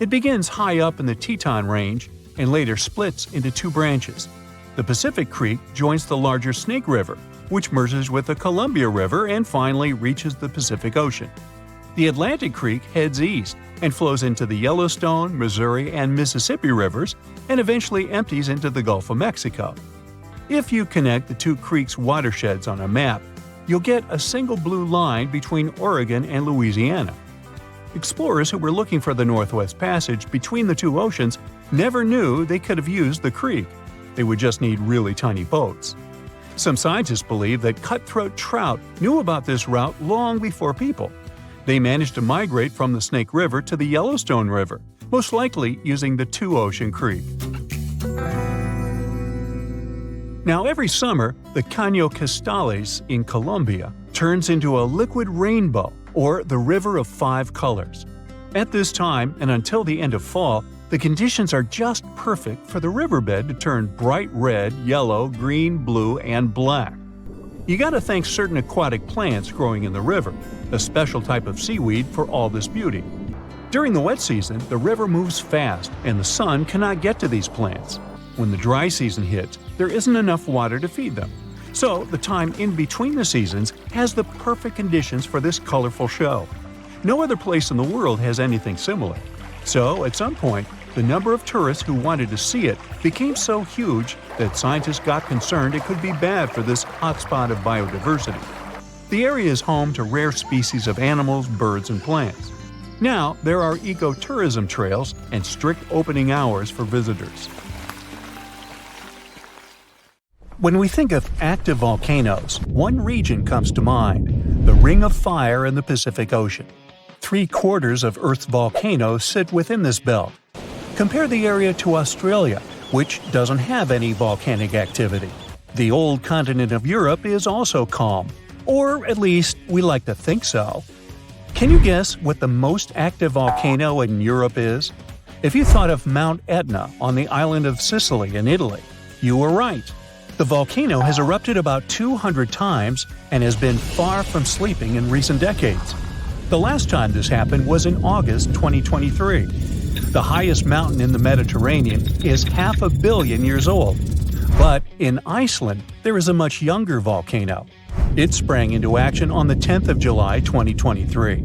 It begins high up in the Teton Range and later splits into two branches. The Pacific Creek joins the larger Snake River, which merges with the Columbia River and finally reaches the Pacific Ocean. The Atlantic Creek heads east and flows into the Yellowstone, Missouri, and Mississippi rivers and eventually empties into the Gulf of Mexico. If you connect the two creeks' watersheds on a map, you'll get a single blue line between Oregon and Louisiana. Explorers who were looking for the Northwest Passage between the two oceans never knew they could have used the creek. They would just need really tiny boats. Some scientists believe that cutthroat trout knew about this route long before people. They managed to migrate from the Snake River to the Yellowstone River, most likely using the Two-Ocean Creek. Now, every summer, the Caño Cristales in Colombia turns into a liquid rainbow, or the River of Five Colors. At this time, and until the end of fall, the conditions are just perfect for the riverbed to turn bright red, yellow, green, blue, and black. You gotta thank certain aquatic plants growing in the river, a special type of seaweed for all this beauty. During the wet season, the river moves fast, and the sun cannot get to these plants. When the dry season hits, there isn't enough water to feed them. So, the time in between the seasons has the perfect conditions for this colorful show. No other place in the world has anything similar. So, at some point, the number of tourists who wanted to see it became so huge that scientists got concerned it could be bad for this hotspot of biodiversity. The area is home to rare species of animals, birds, and plants. Now, there are ecotourism trails and strict opening hours for visitors. When we think of active volcanoes, one region comes to mind: the Ring of Fire in the Pacific Ocean. 3/4 of Earth's volcanoes sit within this belt. Compare the area to Australia, which doesn't have any volcanic activity. The old continent of Europe is also calm, or at least we like to think so. Can you guess what the most active volcano in Europe is? If you thought of Mount Etna on the island of Sicily in Italy, you were right. The volcano has erupted about 200 times and has been far from sleeping in recent decades. The last time this happened was in August 2023. The highest mountain in the Mediterranean is 500 million years old. But in Iceland, there is a much younger volcano. It sprang into action on the 10th of July 2023.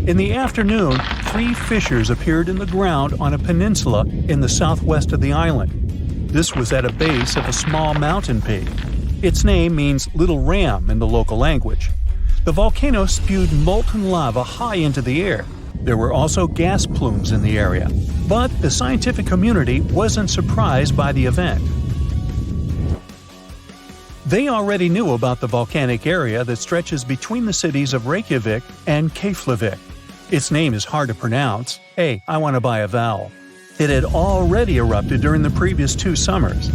In the afternoon, 3 fissures appeared in the ground on a peninsula in the southwest of the island. This was at a base of a small mountain peak. Its name means Little Ram in the local language. The volcano spewed molten lava high into the air. There were also gas plumes in the area, but the scientific community wasn't surprised by the event. They already knew about the volcanic area that stretches between the cities of Reykjavik and Keflavik. Its name is hard to pronounce. Hey, I want to buy a vowel. It had already erupted during the previous 2 summers.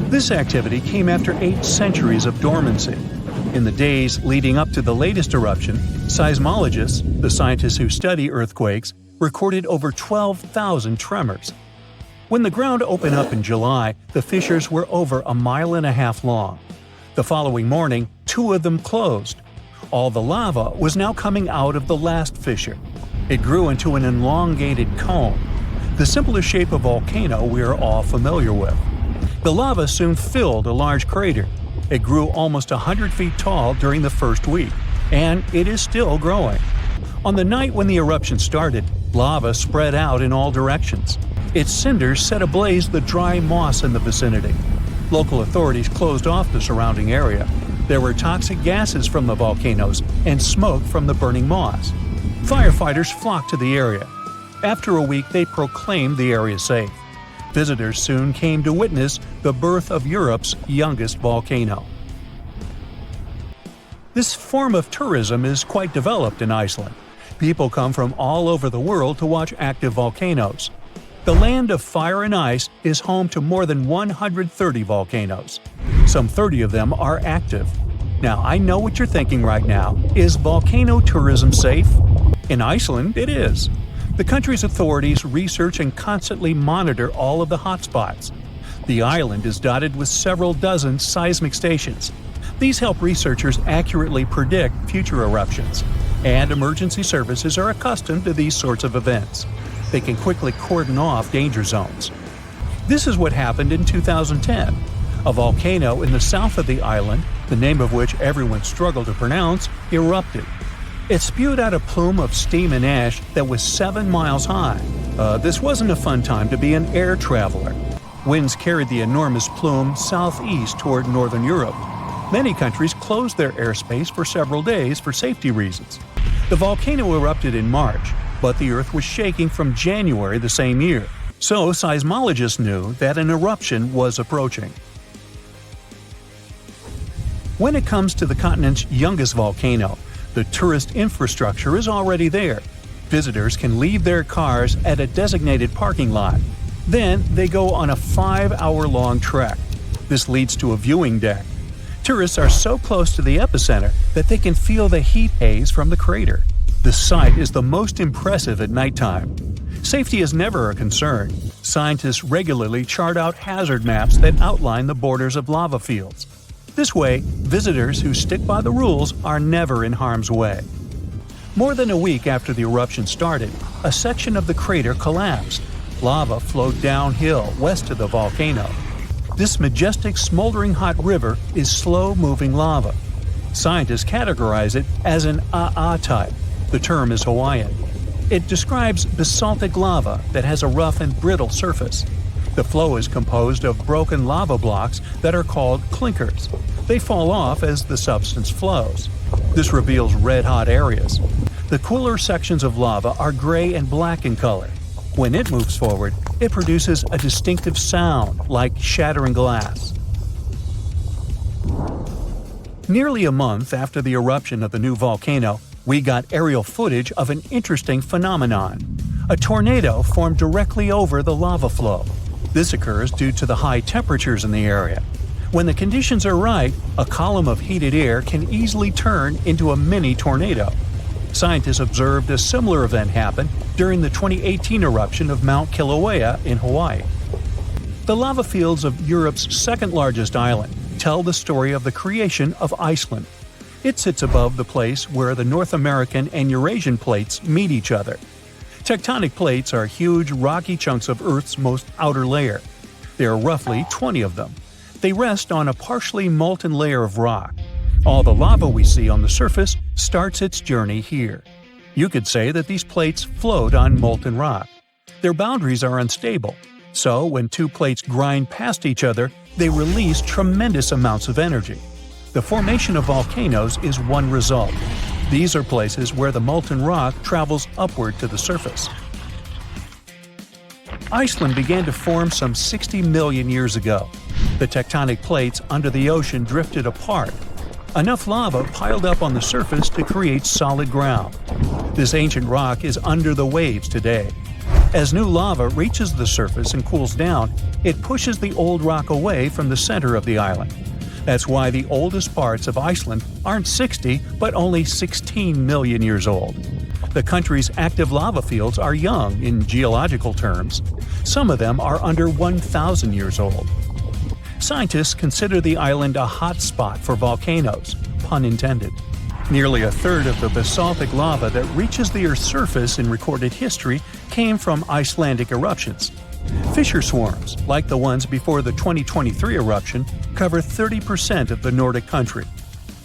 This activity came after 8 centuries of dormancy. In the days leading up to the latest eruption, seismologists, the scientists who study earthquakes, recorded over 12,000 tremors. When the ground opened up in July, the fissures were over 1.5 miles long. The following morning, 2 of them closed. All the lava was now coming out of the last fissure. It grew into an elongated cone, the simplest shape of volcano we are all familiar with. The lava soon filled a large crater. It grew almost 100 feet tall during the first week, and it is still growing. On the night when the eruption started, lava spread out in all directions. Its cinders set ablaze the dry moss in the vicinity. Local authorities closed off the surrounding area. There were toxic gases from the volcanoes and smoke from the burning moss. Firefighters flocked to the area. After a week, they proclaimed the area safe. Visitors soon came to witness the birth of Europe's youngest volcano. This form of tourism is quite developed in Iceland. People come from all over the world to watch active volcanoes. The land of fire and ice is home to more than 130 volcanoes. Some 30 of them are active. Now, I know what you're thinking right now. Is volcano tourism safe? In Iceland, it is. The country's authorities research and constantly monitor all of the hotspots. The island is dotted with several dozen seismic stations. These help researchers accurately predict future eruptions, and emergency services are accustomed to these sorts of events. They can quickly cordon off danger zones. This is what happened in 2010. A volcano in the south of the island, the name of which everyone struggled to pronounce, erupted. It spewed out a plume of steam and ash that was 7 miles high. This wasn't a fun time to be an air traveler. Winds carried the enormous plume southeast toward northern Europe. Many countries closed their airspace for several days for safety reasons. The volcano erupted in March, but the Earth was shaking from January the same year, so seismologists knew that an eruption was approaching. When it comes to the continent's youngest volcano, the tourist infrastructure is already there. Visitors can leave their cars at a designated parking lot. Then they go on a 5-hour-long trek. This leads to a viewing deck. Tourists are so close to the epicenter that they can feel the heat haze from the crater. The sight is the most impressive at nighttime. Safety is never a concern. Scientists regularly chart out hazard maps that outline the borders of lava fields. This way, visitors who stick by the rules are never in harm's way. More than a week after the eruption started, a section of the crater collapsed. Lava flowed downhill west of the volcano. This majestic smoldering hot river is slow-moving lava. Scientists categorize it as an AA type. The term is Hawaiian. It describes basaltic lava that has a rough and brittle surface. The flow is composed of broken lava blocks that are called clinkers. They fall off as the substance flows. This reveals red-hot areas. The cooler sections of lava are gray and black in color. When it moves forward, it produces a distinctive sound like shattering glass. Nearly a month after the eruption of the new volcano, we got aerial footage of an interesting phenomenon. A tornado formed directly over the lava flow. This occurs due to the high temperatures in the area. When the conditions are right, a column of heated air can easily turn into a mini tornado. Scientists observed a similar event happen during the 2018 eruption of Mount Kilauea in Hawaii. The lava fields of Europe's second-largest island tell the story of the creation of Iceland. It sits above the place where the North American and Eurasian plates meet each other. Tectonic plates are huge, rocky chunks of Earth's most outer layer. There are roughly 20 of them. They rest on a partially molten layer of rock. All the lava we see on the surface starts its journey here. You could say that these plates float on molten rock. Their boundaries are unstable, so when two plates grind past each other, they release tremendous amounts of energy. The formation of volcanoes is one result. These are places where the molten rock travels upward to the surface. Iceland began to form some 60 million years ago. The tectonic plates under the ocean drifted apart. Enough lava piled up on the surface to create solid ground. This ancient rock is under the waves today. As new lava reaches the surface and cools down, it pushes the old rock away from the center of the island. That's why the oldest parts of Iceland aren't 60, but only 16 million years old. The country's active lava fields are young in geological terms. Some of them are under 1,000 years old. Scientists consider the island a hot spot for volcanoes, pun intended. Nearly a third of the basaltic lava that reaches the Earth's surface in recorded history came from Icelandic eruptions. Fissure swarms, like the ones before the 2023 eruption, cover 30% of the Nordic country.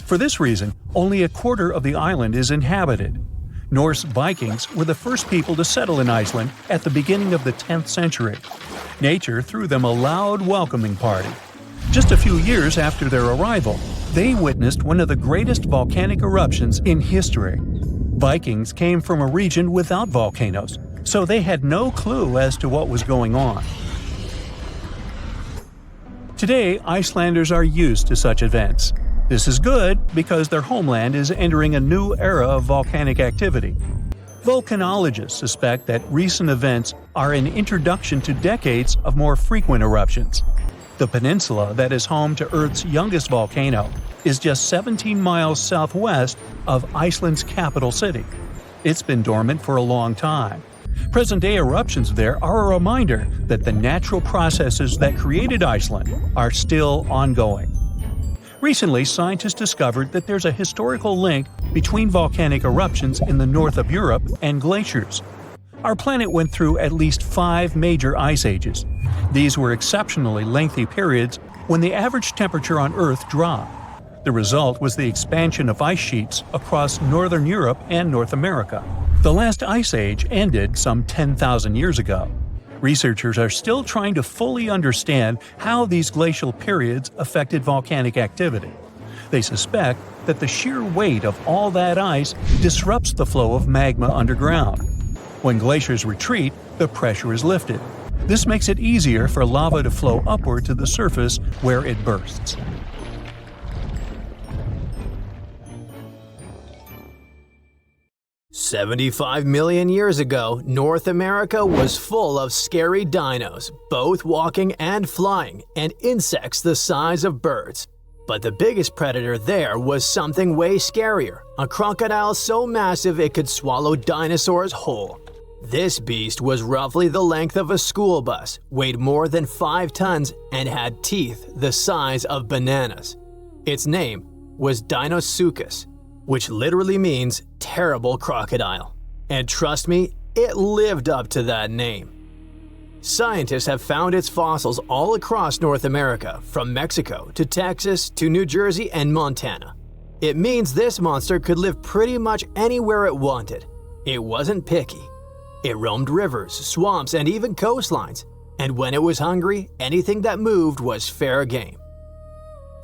For this reason, only a quarter of the island is inhabited. Norse Vikings were the first people to settle in Iceland at the beginning of the 10th century. Nature threw them a loud welcoming party. Just a few years after their arrival, they witnessed one of the greatest volcanic eruptions in history. Vikings came from a region without volcanoes, so they had no clue as to what was going on. Today, Icelanders are used to such events. This is good because their homeland is entering a new era of volcanic activity. Volcanologists suspect that recent events are an introduction to decades of more frequent eruptions. The peninsula that is home to Earth's youngest volcano is just 17 miles southwest of Iceland's capital city. It's been dormant for a long time. Present-day eruptions there are a reminder that the natural processes that created Iceland are still ongoing. Recently, scientists discovered that there's a historical link between volcanic eruptions in the north of Europe and glaciers. Our planet went through at least 5 major ice ages. These were exceptionally lengthy periods when the average temperature on Earth dropped. The result was the expansion of ice sheets across northern Europe and North America. The last ice age ended some 10,000 years ago. Researchers are still trying to fully understand how these glacial periods affected volcanic activity. They suspect that the sheer weight of all that ice disrupts the flow of magma underground. When glaciers retreat, the pressure is lifted. This makes it easier for lava to flow upward to the surface where it bursts. "75 million years ago, North America was full of scary dinos, both walking and flying, and insects the size of birds. But the biggest predator there was something way scarier, a crocodile so massive it could swallow dinosaurs whole. This beast was roughly the length of a school bus, weighed more than 5 tons, and had teeth the size of bananas. Its name was Deinosuchus, which literally means terrible crocodile. And trust me, it lived up to that name. Scientists have found its fossils all across North America, from Mexico to Texas to New Jersey and Montana. It means this monster could live pretty much anywhere it wanted. It wasn't picky. It roamed rivers, swamps, and even coastlines. And when it was hungry, anything that moved was fair game.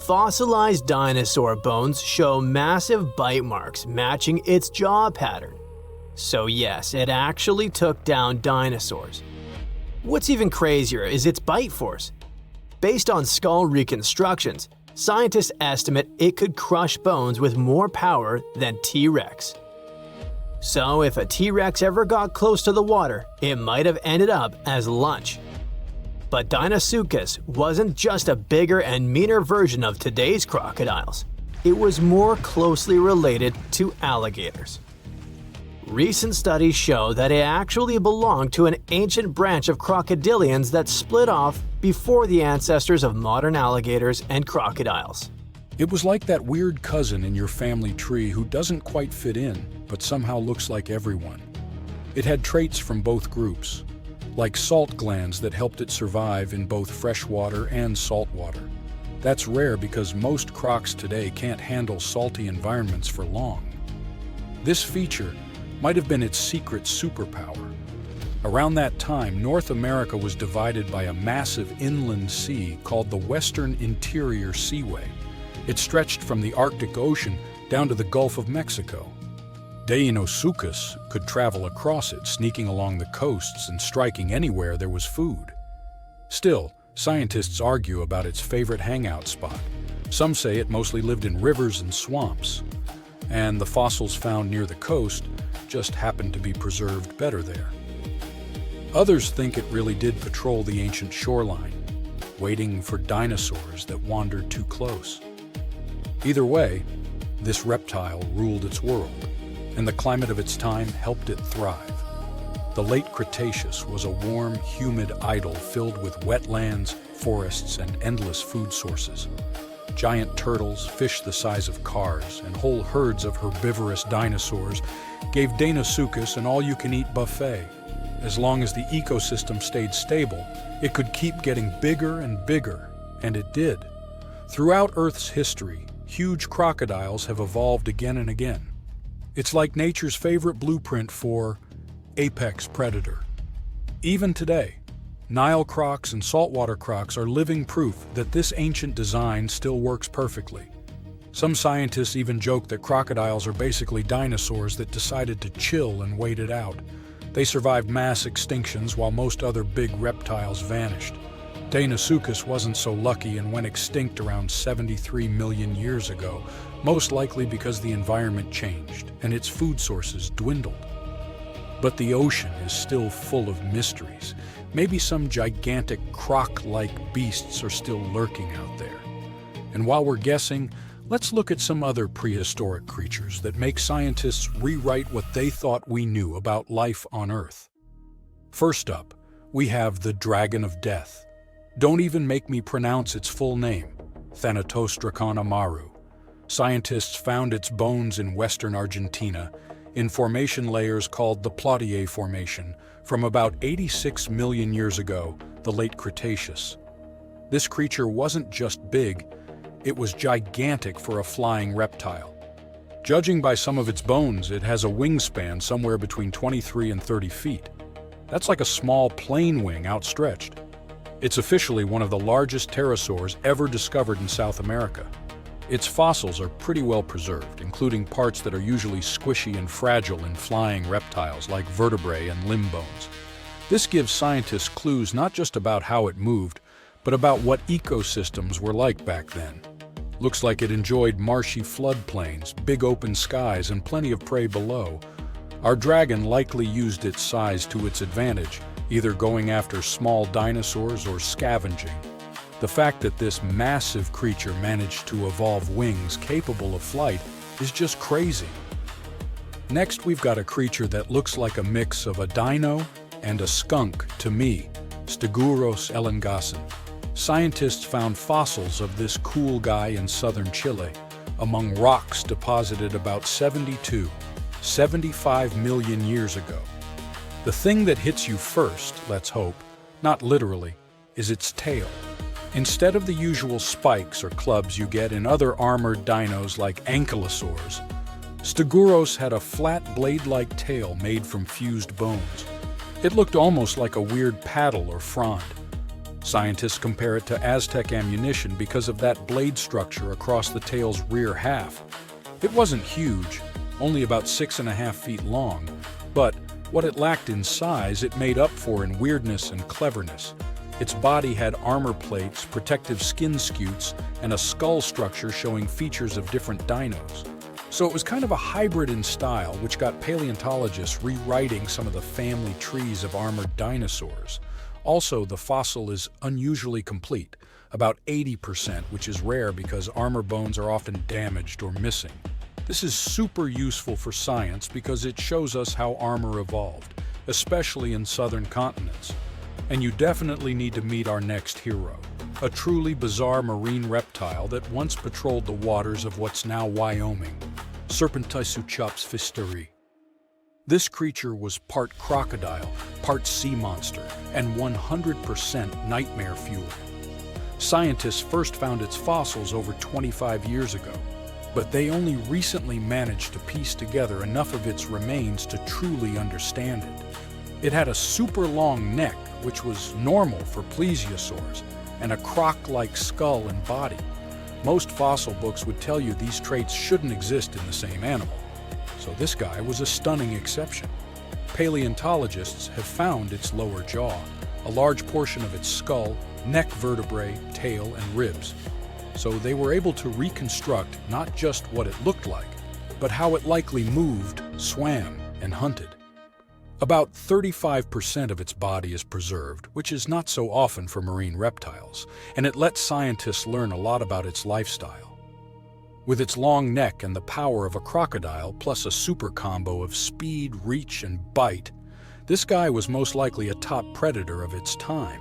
Fossilized dinosaur bones show massive bite marks matching its jaw pattern. So yes, it actually took down dinosaurs. What's even crazier is its bite force. Based on skull reconstructions, scientists estimate it could crush bones with more power than T-Rex. So if a T-Rex ever got close to the water, it might have ended up as lunch. But Deinosuchus wasn't just a bigger and meaner version of today's crocodiles. It was more closely related to alligators. Recent studies show that it actually belonged to an ancient branch of crocodilians that split off before the ancestors of modern alligators and crocodiles. It was like that weird cousin in your family tree who doesn't quite fit in, but somehow looks like everyone. It had traits from both groups, like salt glands that helped it survive in both freshwater and saltwater. That's rare because most crocs today can't handle salty environments for long. This feature might have been its secret superpower. Around that time, North America was divided by a massive inland sea called the Western Interior Seaway. It stretched from the Arctic Ocean down to the Gulf of Mexico. Deinosuchus could travel across it, sneaking along the coasts and striking anywhere there was food. Still, scientists argue about its favorite hangout spot. Some say it mostly lived in rivers and swamps, and the fossils found near the coast just happened to be preserved better there. Others think it really did patrol the ancient shoreline, waiting for dinosaurs that wandered too close. Either way, this reptile ruled its world, and the climate of its time helped it thrive. The late Cretaceous was a warm, humid idyll filled with wetlands, forests, and endless food sources. Giant turtles, fish the size of cars, and whole herds of herbivorous dinosaurs gave Deinosuchus an all-you-can-eat buffet. As long as the ecosystem stayed stable, it could keep getting bigger and bigger, and it did. Throughout Earth's history, huge crocodiles have evolved again and again. It's like nature's favorite blueprint for apex predator. Even today, Nile crocs and saltwater crocs are living proof that this ancient design still works perfectly. Some scientists even joke that crocodiles are basically dinosaurs that decided to chill and wait it out. They survived mass extinctions while most other big reptiles vanished. Deinosuchus wasn't so lucky and went extinct around 73 million years ago, most likely because the environment changed and its food sources dwindled. But the ocean is still full of mysteries. Maybe some gigantic croc-like beasts are still lurking out there. And while we're guessing, let's look at some other prehistoric creatures that make scientists rewrite what they thought we knew about life on Earth. First up, we have the Dragon of Death. Don't even make me pronounce its full name, Thanatos draconamaru. Scientists found its bones in western Argentina, in formation layers called the Plautier Formation, from about 86 million years ago, the late Cretaceous. This creature wasn't just big, it was gigantic for a flying reptile. Judging by some of its bones, it has a wingspan somewhere between 23 and 30 feet. That's like a small plane wing outstretched. It's officially one of the largest pterosaurs ever discovered in South America. Its fossils are pretty well preserved, including parts that are usually squishy and fragile in flying reptiles like vertebrae and limb bones. This gives scientists clues not just about how it moved, but about what ecosystems were like back then. Looks like it enjoyed marshy floodplains, big open skies, and plenty of prey below. Our dragon likely used its size to its advantage, either going after small dinosaurs or scavenging. The fact that this massive creature managed to evolve wings capable of flight is just crazy. Next, we've got a creature that looks like a mix of a dino and a skunk to me, Stegosaurus elengasen. Scientists found fossils of this cool guy in southern Chile among rocks deposited about 75 million years ago. The thing that hits you first, let's hope, not literally, is its tail. Instead of the usual spikes or clubs you get in other armored dinos like ankylosaurs, Stegosaurus had a flat blade-like tail made from fused bones. It looked almost like a weird paddle or frond. Scientists compare it to Aztec ammunition because of that blade structure across the tail's rear half. It wasn't huge, only about 6.5 feet long, but what it lacked in size, it made up for in weirdness and cleverness. Its body had armor plates, protective skin scutes, and a skull structure showing features of different dinos. So it was kind of a hybrid in style, which got paleontologists rewriting some of the family trees of armored dinosaurs. Also, the fossil is unusually complete, about 80%, which is rare because armor bones are often damaged or missing. This is super useful for science because it shows us how armor evolved, especially in southern continents. And you definitely need to meet our next hero, a truly bizarre marine reptile that once patrolled the waters of what's now Wyoming, Serpentisuchops fisteri. This creature was part crocodile, part sea monster, and 100% nightmare fuel. Scientists first found its fossils over 25 years ago, but they only recently managed to piece together enough of its remains to truly understand it. It had a super long neck, which was normal for plesiosaurs, and a croc-like skull and body. Most fossil books would tell you these traits shouldn't exist in the same animal. So this guy was a stunning exception. Paleontologists have found its lower jaw, a large portion of its skull, neck vertebrae, tail, and ribs. So they were able to reconstruct not just what it looked like, but how it likely moved, swam, and hunted. About 35% of its body is preserved, which is not so often for marine reptiles, and it lets scientists learn a lot about its lifestyle. With its long neck and the power of a crocodile, plus a super combo of speed, reach, and bite, this guy was most likely a top predator of its time.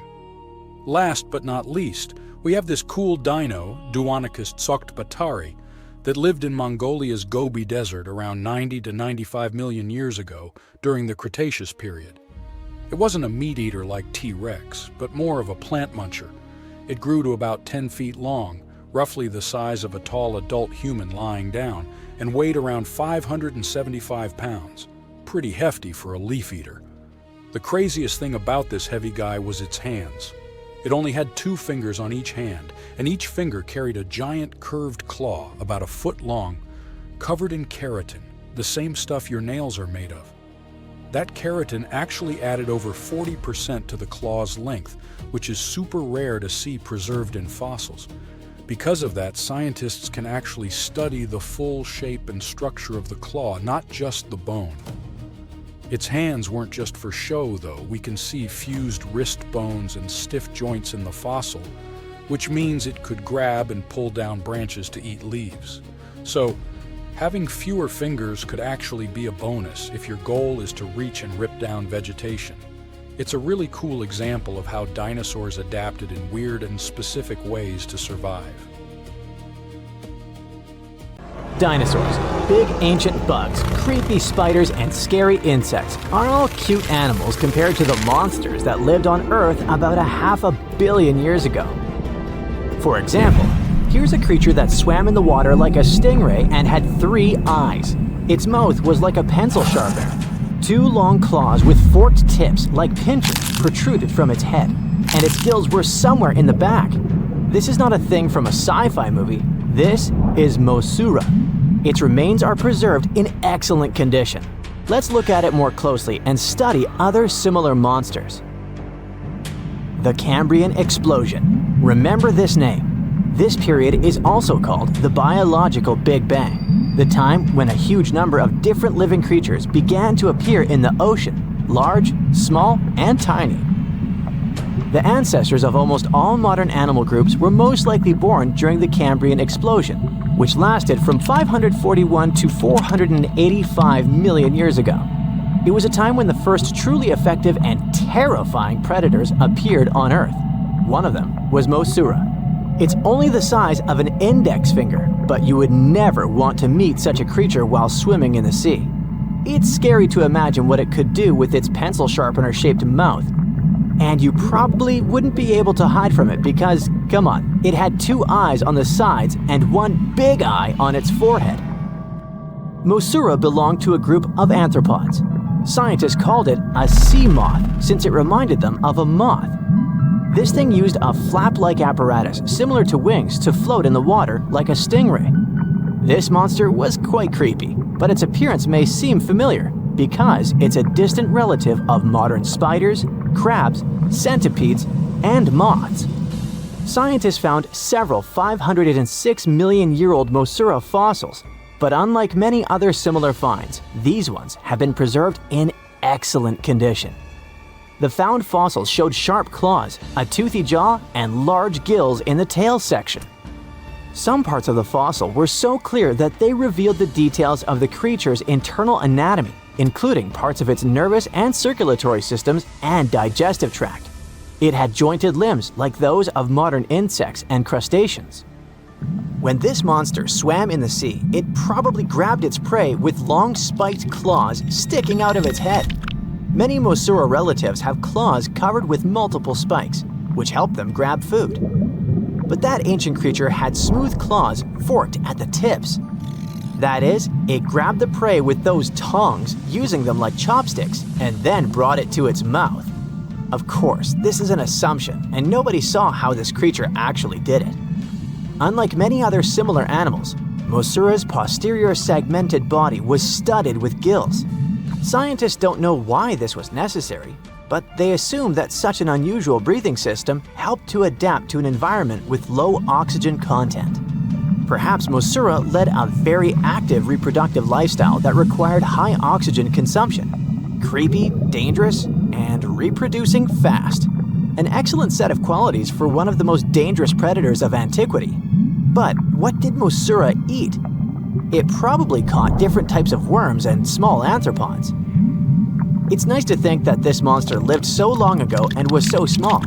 Last but not least, we have this cool dino, Duonicus tsokhtbatari, that lived in Mongolia's Gobi Desert around 90 to 95 million years ago during the Cretaceous period. It wasn't a meat eater like T-Rex, but more of a plant muncher. It grew to about 10 feet long, roughly the size of a tall adult human lying down, and weighed around 575 pounds. Pretty hefty for a leaf eater. The craziest thing about this heavy guy was its hands. It only had 2 fingers on each hand, and each finger carried a giant curved claw about a foot long, covered in keratin, the same stuff your nails are made of. That keratin actually added over 40% to the claw's length, which is super rare to see preserved in fossils. Because of that, scientists can actually study the full shape and structure of the claw, not just the bone. Its hands weren't just for show, though. We can see fused wrist bones and stiff joints in the fossil, which means it could grab and pull down branches to eat leaves. So, having fewer fingers could actually be a bonus if your goal is to reach and rip down vegetation. It's a really cool example of how dinosaurs adapted in weird and specific ways to survive. Dinosaurs, big ancient bugs, creepy spiders, and scary insects are all cute animals compared to the monsters that lived on Earth about 500 million years ago. For example, here's a creature that swam in the water like a stingray and had 3 eyes. Its mouth was like a pencil sharpener. 2 long claws with forked tips like pincers protruded from its head, and its gills were somewhere in the back. This is not a thing from a sci-fi movie. This is Mosaura. Its remains are preserved in excellent condition. Let's look at it more closely and study other similar monsters. The Cambrian Explosion. Remember this name. This period is also called the biological Big Bang, the time when a huge number of different living creatures began to appear in the ocean, large, small, and tiny. The ancestors of almost all modern animal groups were most likely born during the Cambrian Explosion, which lasted from 541 to 485 million years ago. It was a time when the first truly effective and terrifying predators appeared on Earth. One of them was Mosaura. It's only the size of an index finger, but you would never want to meet such a creature while swimming in the sea. It's scary to imagine what it could do with its pencil sharpener-shaped mouth. And you probably wouldn't be able to hide from it because, come on, it had 2 eyes on the sides and 1 big eye on its forehead. Mosaura belonged to a group of arthropods. Scientists called it a sea moth since it reminded them of a moth. This thing used a flap-like apparatus similar to wings to float in the water like a stingray. This monster was quite creepy, but its appearance may seem familiar because it's a distant relative of modern spiders, crabs, centipedes, and moths. Scientists found several 506 million-year-old Mosaura fossils, but unlike many other similar finds, these ones have been preserved in excellent condition. The found fossils showed sharp claws, a toothy jaw, and large gills in the tail section. Some parts of the fossil were so clear that they revealed the details of the creature's internal anatomy, including parts of its nervous and circulatory systems and digestive tract. It had jointed limbs like those of modern insects and crustaceans. When this monster swam in the sea, it probably grabbed its prey with long spiked claws sticking out of its head. Many Mosaura relatives have claws covered with multiple spikes, which help them grab food. But that ancient creature had smooth claws forked at the tips. That is, it grabbed the prey with those tongs, using them like chopsticks, and then brought it to its mouth. Of course, this is an assumption, and nobody saw how this creature actually did it. Unlike many other similar animals, Mosaura's posterior segmented body was studded with gills. Scientists don't know why this was necessary, but they assume that such an unusual breathing system helped to adapt to an environment with low oxygen content. Perhaps Mosaura led a very active reproductive lifestyle that required high oxygen consumption. Creepy, dangerous, and reproducing fast. An excellent set of qualities for one of the most dangerous predators of antiquity. But what did Mosaura eat? It probably caught different types of worms and small arthropods. It's nice to think that this monster lived so long ago and was so small.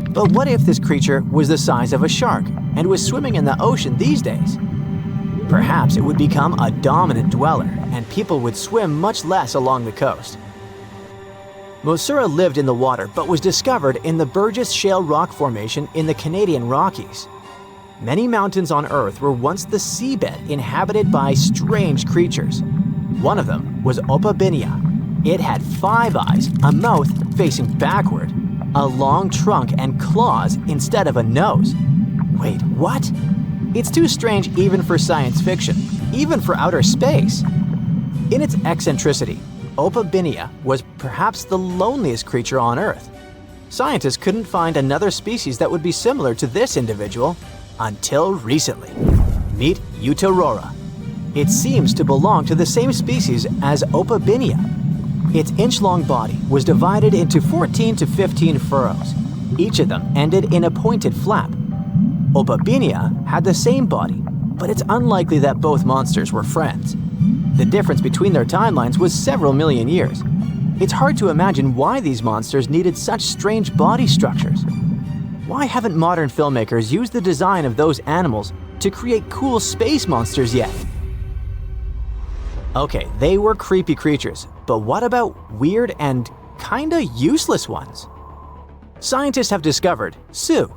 But what if this creature was the size of a shark and was swimming in the ocean these days? Perhaps it would become a dominant dweller and people would swim much less along the coast. Mosura lived in the water but was discovered in the Burgess Shale rock formation in the Canadian Rockies. Many mountains on Earth were once the seabed inhabited by strange creatures. One of them was Opabinia. It had 5 eyes, a mouth facing backward, a long trunk and claws instead of a nose. Wait, what? It's too strange even for science fiction, even for outer space. In its eccentricity, Opabinia was perhaps the loneliest creature on Earth. Scientists couldn't find another species that would be similar to this individual until recently. Meet Utaurora. It seems to belong to the same species as Opabinia. Its inch-long body was divided into 14 to 15 furrows. Each of them ended in a pointed flap. Opabinia had the same body, but it's unlikely that both monsters were friends. The difference between their timelines was several million years. It's hard to imagine why these monsters needed such strange body structures. Why haven't modern filmmakers used the design of those animals to create cool space monsters yet? Okay, they were creepy creatures, but what about weird and kinda useless ones? Scientists have discovered Su,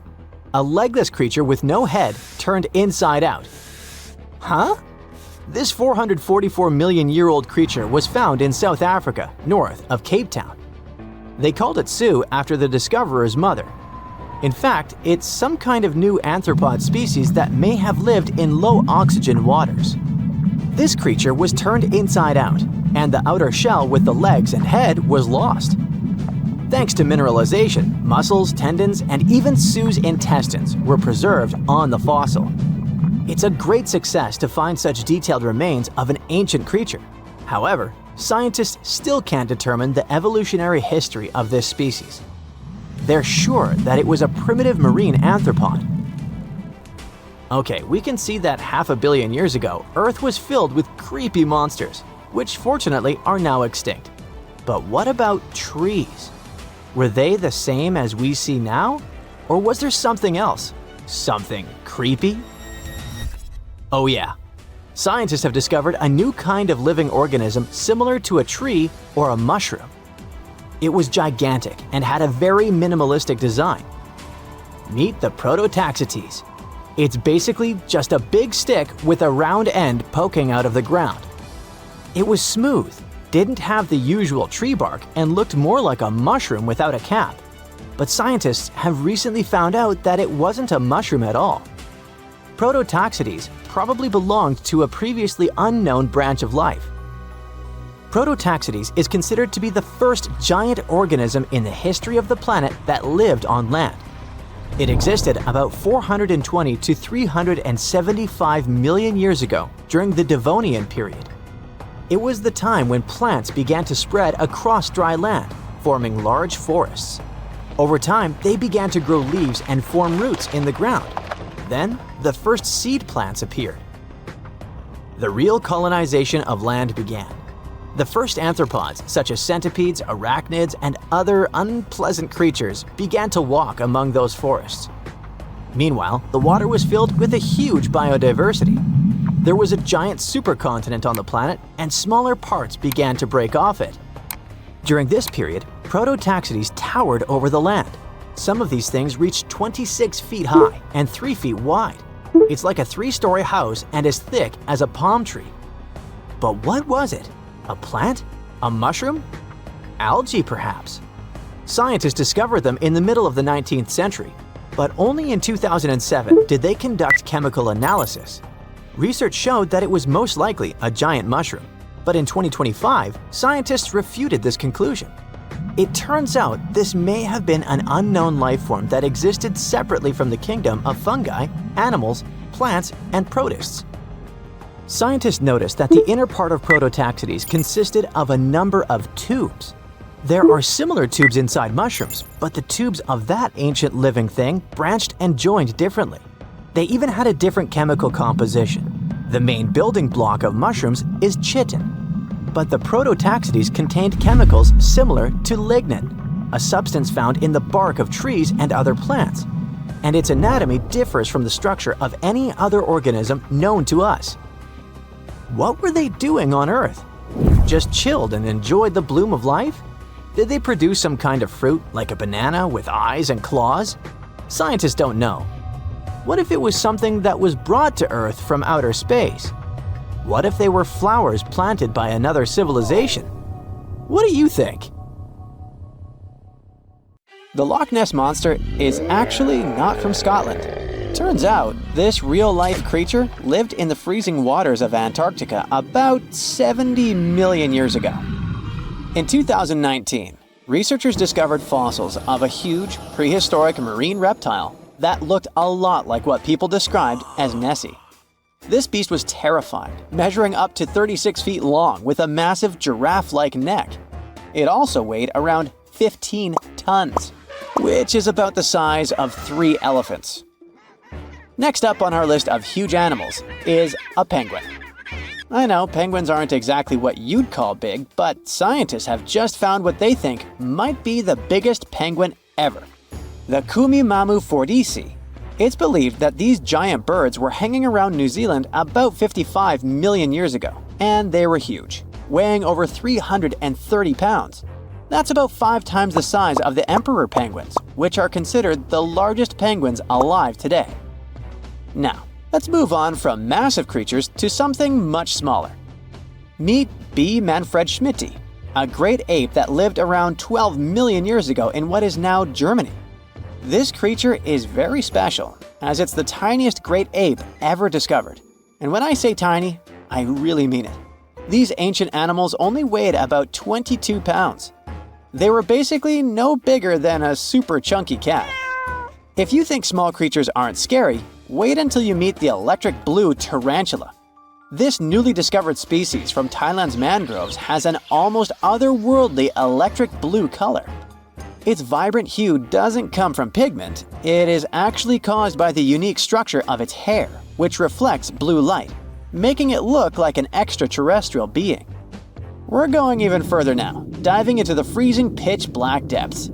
a legless creature with no head turned inside out. Huh? This 444 million year old creature was found in South Africa, north of Cape Town. They called it Su after the discoverer's mother. In fact, it's some kind of new arthropod species that may have lived in low oxygen waters. This creature was turned inside out, and the outer shell with the legs and head was lost. Thanks to mineralization, muscles, tendons, and even Su's intestines were preserved on the fossil. It's a great success to find such detailed remains of an ancient creature. However, scientists still can't determine the evolutionary history of this species. They're sure that it was a primitive marine arthropod. Okay, we can see that 500 million years ago, Earth was filled with creepy monsters, which fortunately are now extinct. But what about trees? Were they the same as we see now? Or was there something else? Something creepy? Oh yeah. Scientists have discovered a new kind of living organism similar to a tree or a mushroom. It was gigantic and had a very minimalistic design. Meet the Prototaxites. It's basically just a big stick with a round end poking out of the ground. It was smooth, didn't have the usual tree bark, and looked more like a mushroom without a cap. But scientists have recently found out that it wasn't a mushroom at all. Prototaxites probably belonged to a previously unknown branch of life. Prototaxites is considered to be the first giant organism in the history of the planet that lived on land. It existed about 420 to 375 million years ago during the Devonian period. It was the time when plants began to spread across dry land, forming large forests. Over time, they began to grow leaves and form roots in the ground. Then, the first seed plants appeared. The real colonization of land began. The first arthropods, such as centipedes, arachnids, and other unpleasant creatures, began to walk among those forests. Meanwhile, the water was filled with a huge biodiversity. There was a giant supercontinent on the planet, and smaller parts began to break off it. During this period, Prototaxites towered over the land. Some of these things reached 26 feet high and 3 feet wide. It's like a 3-story house and as thick as a palm tree. But what was it? A plant? A mushroom? Algae, perhaps? Scientists discovered them in the middle of the 19th century, but only in 2007 did they conduct chemical analysis. Research showed that it was most likely a giant mushroom, but in 2025, scientists refuted this conclusion. It turns out this may have been an unknown life form that existed separately from the kingdom of fungi, animals, plants, and protists. Scientists noticed that the inner part of Prototaxites consisted of a number of tubes. There are similar tubes inside mushrooms, but the tubes of that ancient living thing branched and joined differently. They even had a different chemical composition. The main building block of mushrooms is chitin, but the Prototaxites contained chemicals similar to lignin, a substance found in the bark of trees and other plants, and its anatomy differs from the structure of any other organism known to us. What were they doing on Earth? Just chilled and enjoyed the bloom of life? Did they produce some kind of fruit, like a banana with eyes and claws? Scientists don't know. What if it was something that was brought to Earth from outer space? What if they were flowers planted by another civilization? What do you think? The Loch Ness Monster is actually not from Scotland. Turns out, this real-life creature lived in the freezing waters of Antarctica about 70 million years ago. In 2019, researchers discovered fossils of a huge, prehistoric marine reptile that looked a lot like what people described as Nessie. This beast was terrifying, measuring up to 36 feet long with a massive giraffe-like neck. It also weighed around 15 tons, which is about the size of 3 elephants. Next up on our list of huge animals is a penguin. I know penguins aren't exactly what you'd call big, but scientists have just found what they think might be the biggest penguin ever, the Kumimamu fordici. It's believed that these giant birds were hanging around New Zealand about 55 million years ago, and they were huge, weighing over 330 pounds. That's about 5 times the size of the emperor penguins, which are considered the largest penguins alive today. Now, let's move on from massive creatures to something much smaller. Meet B. manfredschmidti, a great ape that lived around 12 million years ago in what is now Germany. This creature is very special, as it's the tiniest great ape ever discovered. And when I say tiny, I really mean it. These ancient animals only weighed about 22 pounds. They were basically no bigger than a super chunky cat. If you think small creatures aren't scary, wait until you meet the electric blue tarantula. This newly discovered species from Thailand's mangroves has an almost otherworldly electric blue color. Its vibrant hue doesn't come from pigment, it is actually caused by the unique structure of its hair, which reflects blue light, making it look like an extraterrestrial being. We're going even further now, diving into the freezing pitch-black depths.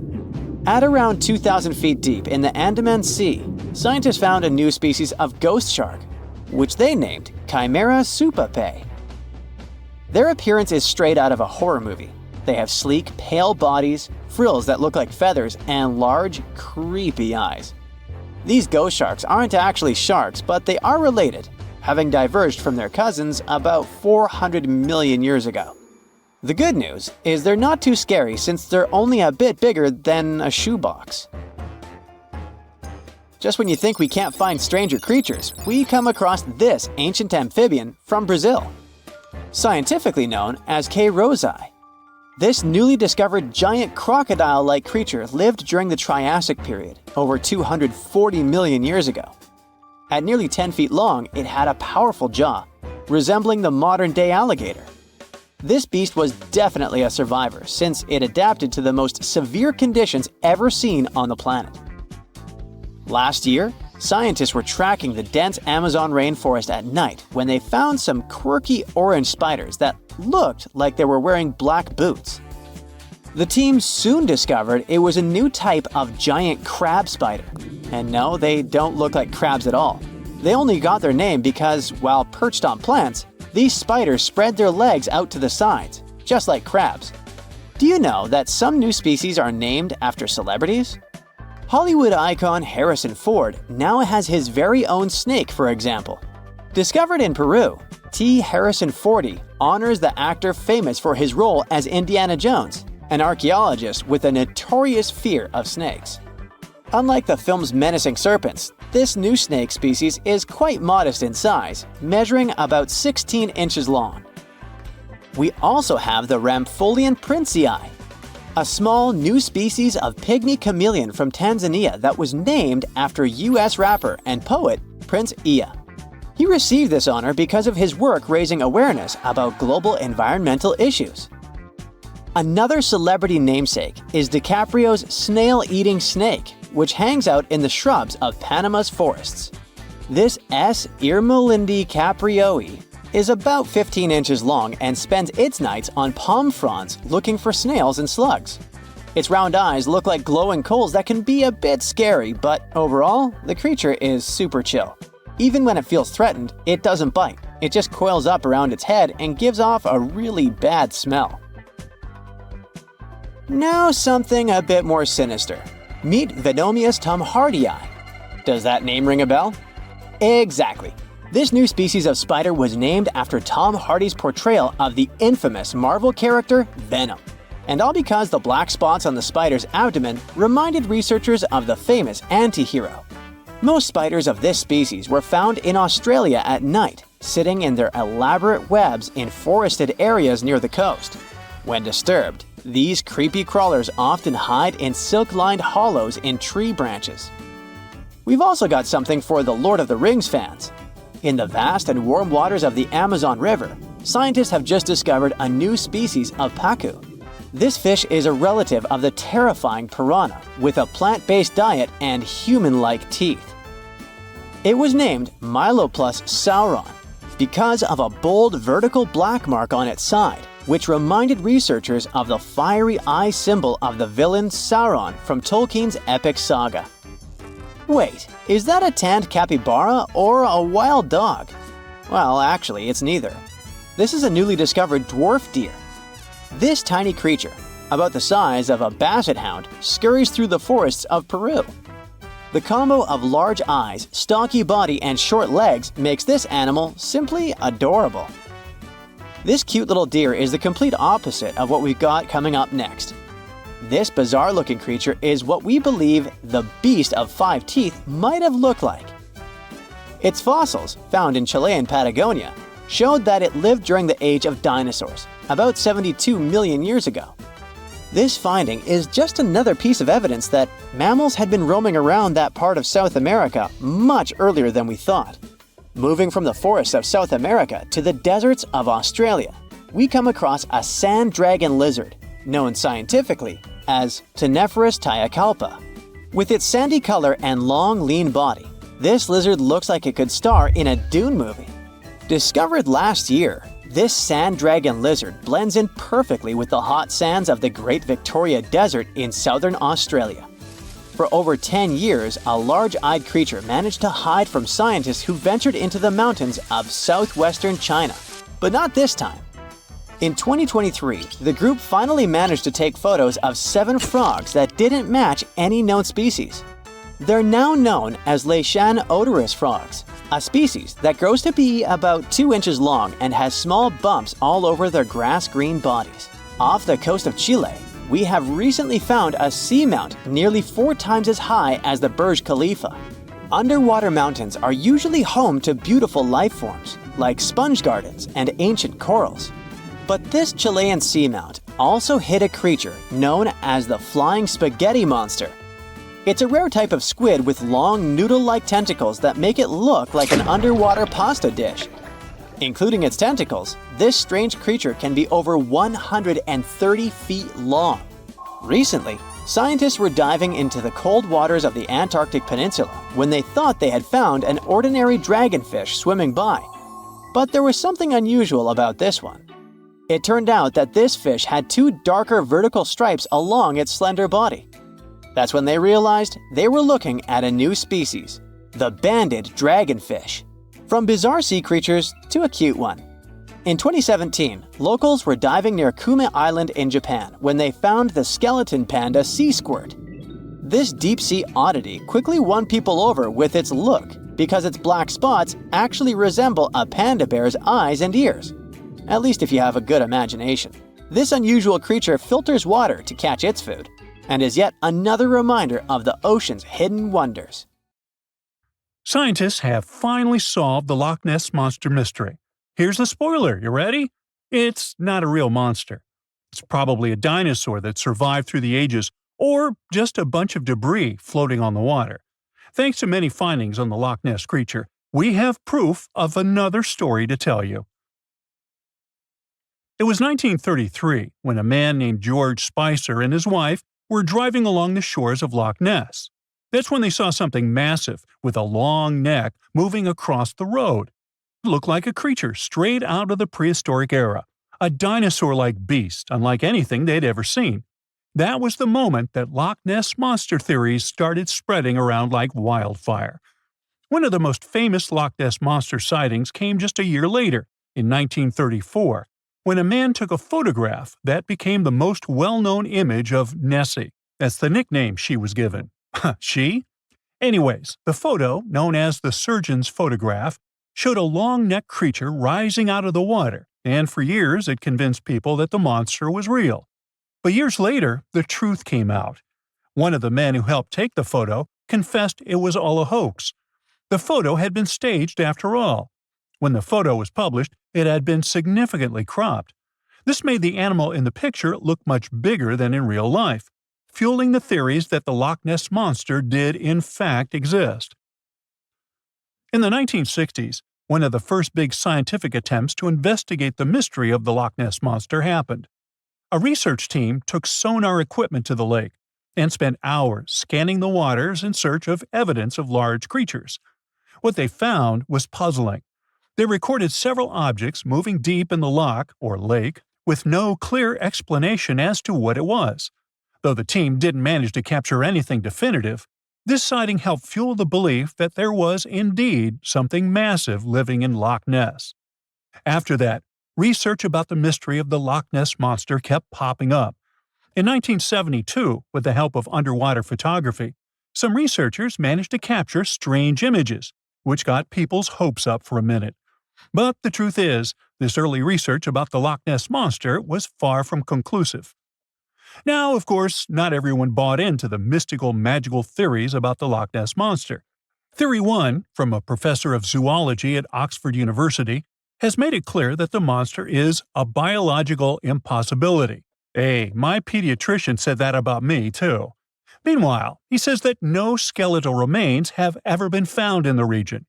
At around 2,000 feet deep in the Andaman Sea, scientists found a new species of ghost shark, which they named Chimera supape. Their appearance is straight out of a horror movie. They have sleek, pale bodies, frills that look like feathers, and large, creepy eyes. These ghost sharks aren't actually sharks, but they are related, having diverged from their cousins about 400 million years ago. The good news is they're not too scary since they're only a bit bigger than a shoebox. Just when you think we can't find stranger creatures, we come across this ancient amphibian from Brazil. Scientifically known as K. rosei. This newly discovered giant crocodile-like creature lived during the Triassic period, over 240 million years ago. At nearly 10 feet long, it had a powerful jaw, resembling the modern-day alligator. This beast was definitely a survivor since it adapted to the most severe conditions ever seen on the planet. Last year, scientists were tracking the dense Amazon rainforest at night when they found some quirky orange spiders that looked like they were wearing black boots. The team soon discovered it was a new type of giant crab spider. And no, they don't look like crabs at all. They only got their name because, while perched on plants, these spiders spread their legs out to the sides, just like crabs. Do you know that some new species are named after celebrities? Hollywood icon Harrison Ford now has his very own snake, for example. Discovered in Peru, T. Harrison Fordy honors the actor famous for his role as Indiana Jones, an archaeologist with a notorious fear of snakes. Unlike the film's menacing serpents, this new snake species is quite modest in size, measuring about 16 inches long. We also have the Rampholion princei, a small new species of pygmy chameleon from Tanzania that was named after US rapper and poet Prince Iya. He received this honor because of his work raising awareness about global environmental issues. Another celebrity namesake is DiCaprio's snail-eating snake, which hangs out in the shrubs of Panama's forests. This S. Irmelindi caprioi is about 15 inches long and spends its nights on palm fronds looking for snails and slugs. Its round eyes look like glowing coals that can be a bit scary, but overall, the creature is super chill. Even when it feels threatened, it doesn't bite. It just coils up around its head and gives off a really bad smell. Now something a bit more sinister. Meet Venomius tomhardii. Does that name ring a bell? Exactly. This new species of spider was named after Tom Hardy's portrayal of the infamous Marvel character Venom. And all because the black spots on the spider's abdomen reminded researchers of the famous anti-hero. Most spiders of this species were found in Australia at night, sitting in their elaborate webs in forested areas near the coast. When disturbed, these creepy crawlers often hide in silk-lined hollows in tree branches. We've also got something for the Lord of the Rings fans. In the vast and warm waters of the Amazon River, scientists have just discovered a new species of pacu. This fish is a relative of the terrifying piranha, with a plant-based diet and human-like teeth. It was named Myloplus sauron because of a bold vertical black mark on its side, which reminded researchers of the fiery eye symbol of the villain Sauron from Tolkien's epic saga. Wait, is that a tanned capybara or a wild dog? Well, actually, it's neither. This is a newly discovered dwarf deer. This tiny creature, about the size of a basset hound, scurries through the forests of Peru. The combo of large eyes, stocky body, and short legs makes this animal simply adorable. This cute little deer is the complete opposite of what we've got coming up next. This bizarre-looking creature is what we believe the beast of 5 teeth might have looked like. Its fossils, found in Chilean Patagonia, showed that it lived during the age of dinosaurs, about 72 million years ago. This finding is just another piece of evidence that mammals had been roaming around that part of South America much earlier than we thought. Moving from the forests of South America to the deserts of Australia, we come across a sand dragon lizard, known scientifically as Cteniferus tayacalpa. With its sandy color and long, lean body, this lizard looks like it could star in a Dune movie. Discovered last year, this sand dragon lizard blends in perfectly with the hot sands of the Great Victoria Desert in southern Australia. For over 10 years, a large-eyed creature managed to hide from scientists who ventured into the mountains of southwestern China. But not this time. In 2023, the group finally managed to take photos of 7 frogs that didn't match any known species. They're now known as Leishan odorous frogs, a species that grows to be about 2 inches long and has small bumps all over their grass-green bodies. Off the coast of Chile, we have recently found a seamount nearly 4 times as high as the Burj Khalifa. Underwater mountains are usually home to beautiful life forms, like sponge gardens and ancient corals. But this Chilean seamount also hid a creature known as the flying spaghetti monster. It's a rare type of squid with long noodle-like tentacles that make it look like an underwater pasta dish. Including its tentacles, this strange creature can be over 130 feet long. Recently, scientists were diving into the cold waters of the Antarctic Peninsula when they thought they had found an ordinary dragonfish swimming by. But there was something unusual about this one. It turned out that this fish had 2 darker vertical stripes along its slender body. That's when they realized they were looking at a new species, the banded dragonfish. From bizarre sea creatures to a cute one. In 2017, locals were diving near Kume Island in Japan when they found the skeleton panda sea squirt. This deep-sea oddity quickly won people over with its look because its black spots actually resemble a panda bear's eyes and ears. At least if you have a good imagination. This unusual creature filters water to catch its food, and is yet another reminder of the ocean's hidden wonders. Scientists have finally solved the Loch Ness Monster mystery. Here's the spoiler, you ready? It's not a real monster. It's probably a dinosaur that survived through the ages, or just a bunch of debris floating on the water. Thanks to many findings on the Loch Ness creature, we have proof of another story to tell you. It was 1933 when a man named George Spicer and his wife were driving along the shores of Loch Ness. That's when they saw something massive with a long neck moving across the road. It looked like a creature straight out of the prehistoric era, a dinosaur-like beast unlike anything they'd ever seen. That was the moment that Loch Ness Monster theories started spreading around like wildfire. One of the most famous Loch Ness Monster sightings came just a year later, in 1934, when a man took a photograph that became the most well-known image of Nessie. That's the nickname she was given. She? Anyways, the photo, known as the surgeon's photograph, showed a long-necked creature rising out of the water, and for years it convinced people that the monster was real. But years later, the truth came out. One of the men who helped take the photo confessed it was all a hoax. The photo had been staged after all. When the photo was published, it had been significantly cropped. This made the animal in the picture look much bigger than in real life, fueling the theories that the Loch Ness Monster did in fact exist. In the 1960s, one of the first big scientific attempts to investigate the mystery of the Loch Ness Monster happened. A research team took sonar equipment to the lake and spent hours scanning the waters in search of evidence of large creatures. What they found was puzzling. They recorded several objects moving deep in the loch, or lake, with no clear explanation as to what it was. Though the team didn't manage to capture anything definitive, this sighting helped fuel the belief that there was indeed something massive living in Loch Ness. After that, research about the mystery of the Loch Ness Monster kept popping up. In 1972, with the help of underwater photography, some researchers managed to capture strange images, which got people's hopes up for a minute. But the truth is, this early research about the Loch Ness Monster was far from conclusive. Now, of course, not everyone bought into the mystical, magical theories about the Loch Ness Monster. Theory 1, from a professor of zoology at Oxford University, has made it clear that the monster is a biological impossibility. Hey, my pediatrician said that about me, too. Meanwhile, he says that no skeletal remains have ever been found in the region.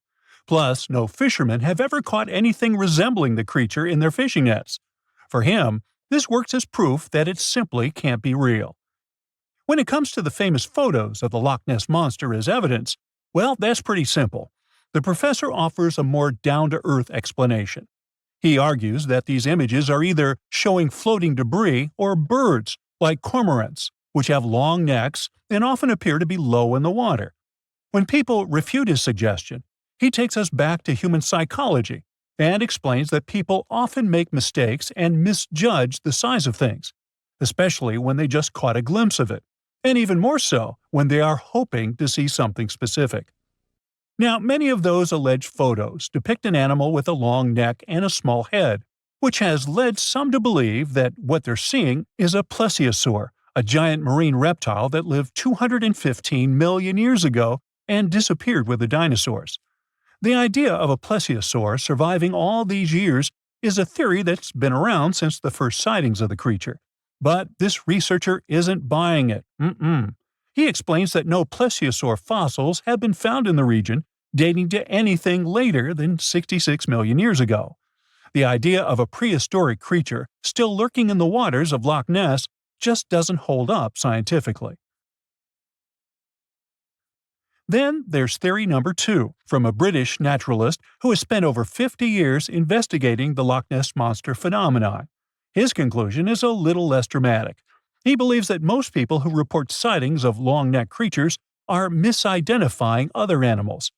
Plus, no fishermen have ever caught anything resembling the creature in their fishing nets. For him, this works as proof that it simply can't be real. When it comes to the famous photos of the Loch Ness Monster as evidence, well, that's pretty simple. The professor offers a more down-to-earth explanation. He argues that these images are either showing floating debris or birds, like cormorants, which have long necks and often appear to be low in the water. When people refute his suggestion, he takes us back to human psychology and explains that people often make mistakes and misjudge the size of things, especially when they just caught a glimpse of it, and even more so when they are hoping to see something specific. Now, many of those alleged photos depict an animal with a long neck and a small head, which has led some to believe that what they're seeing is a plesiosaur, a giant marine reptile that lived 215 million years ago and disappeared with the dinosaurs. The idea of a plesiosaur surviving all these years is a theory that's been around since the first sightings of the creature. But this researcher isn't buying it. He explains that no plesiosaur fossils have been found in the region dating to anything later than 66 million years ago. The idea of a prehistoric creature still lurking in the waters of Loch Ness just doesn't hold up scientifically. Then there's theory number 2, from a British naturalist who has spent over 50 years investigating the Loch Ness Monster phenomenon. His conclusion is a little less dramatic. He believes that most people who report sightings of long-necked creatures are misidentifying other animals.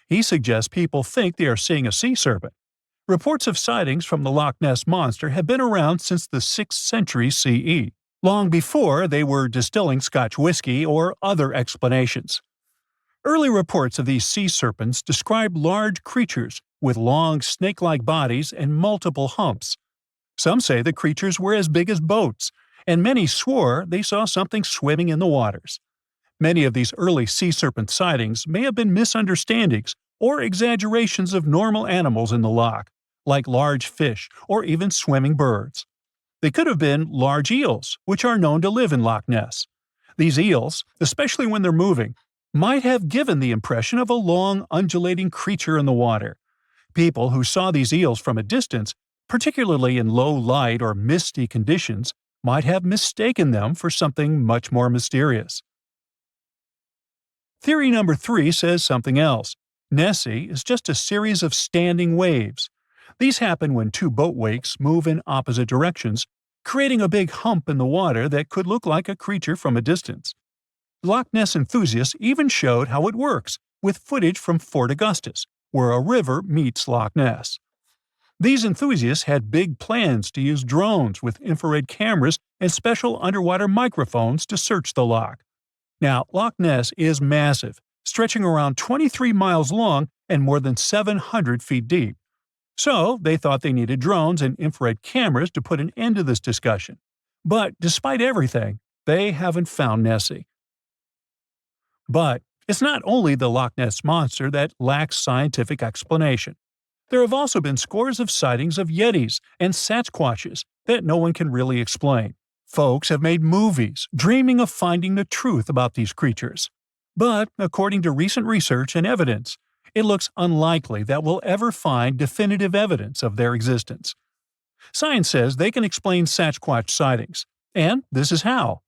He suggests people think they are seeing a sea serpent. Reports of sightings from the Loch Ness Monster have been around since the 6th century CE, long before they were distilling Scotch whiskey or other explanations. Early reports of these sea serpents describe large creatures with long snake-like bodies and multiple humps. Some say the creatures were as big as boats, and many swore they saw something swimming in the waters. Many of these early sea serpent sightings may have been misunderstandings or exaggerations of normal animals in the loch, like large fish or even swimming birds. They could have been large eels, which are known to live in Loch Ness. These eels, especially when they're moving, might have given the impression of a long, undulating creature in the water. People who saw these eels from a distance, particularly in low light or misty conditions, might have mistaken them for something much more mysterious. Theory number 3 says something else. Nessie is just a series of standing waves. These happen when two boat wakes move in opposite directions, creating a big hump in the water that could look like a creature from a distance. Loch Ness enthusiasts even showed how it works, with footage from Fort Augustus, where a river meets Loch Ness. These enthusiasts had big plans to use drones with infrared cameras and special underwater microphones to search the loch. Now, Loch Ness is massive, stretching around 23 miles long and more than 700 feet deep. So, they thought they needed drones and infrared cameras to put an end to this discussion. But despite everything, they haven't found Nessie. But it's not only the Loch Ness Monster that lacks scientific explanation. There have also been scores of sightings of Yetis and Sasquatches that no one can really explain. Folks have made movies, dreaming of finding the truth about these creatures. But, according to recent research and evidence, it looks unlikely that we'll ever find definitive evidence of their existence. Science says they can explain Sasquatch sightings, and this is how.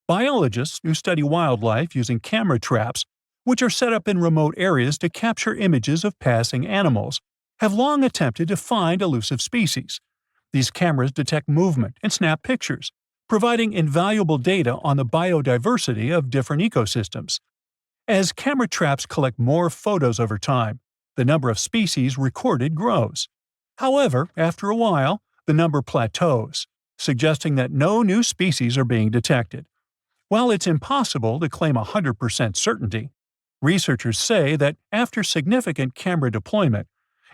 Biologists who study wildlife using camera traps, which are set up in remote areas to capture images of passing animals, have long attempted to find elusive species. These cameras detect movement and snap pictures, providing invaluable data on the biodiversity of different ecosystems. As camera traps collect more photos over time, the number of species recorded grows. However, after a while, the number plateaus, suggesting that no new species are being detected. While it's impossible to claim 100% certainty, researchers say that after significant camera deployment,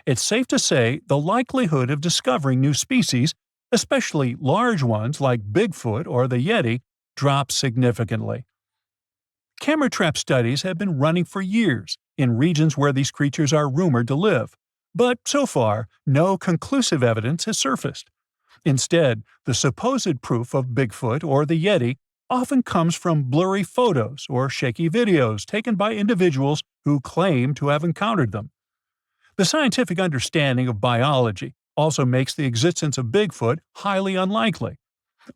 it's safe to say the likelihood of discovering new species, especially large ones like Bigfoot or the Yeti, drops significantly. Camera trap studies have been running for years in regions where these creatures are rumored to live, but so far, no conclusive evidence has surfaced. Instead, the supposed proof of Bigfoot or the Yeti often comes from blurry photos or shaky videos taken by individuals who claim to have encountered them. The scientific understanding of biology also makes the existence of Bigfoot highly unlikely.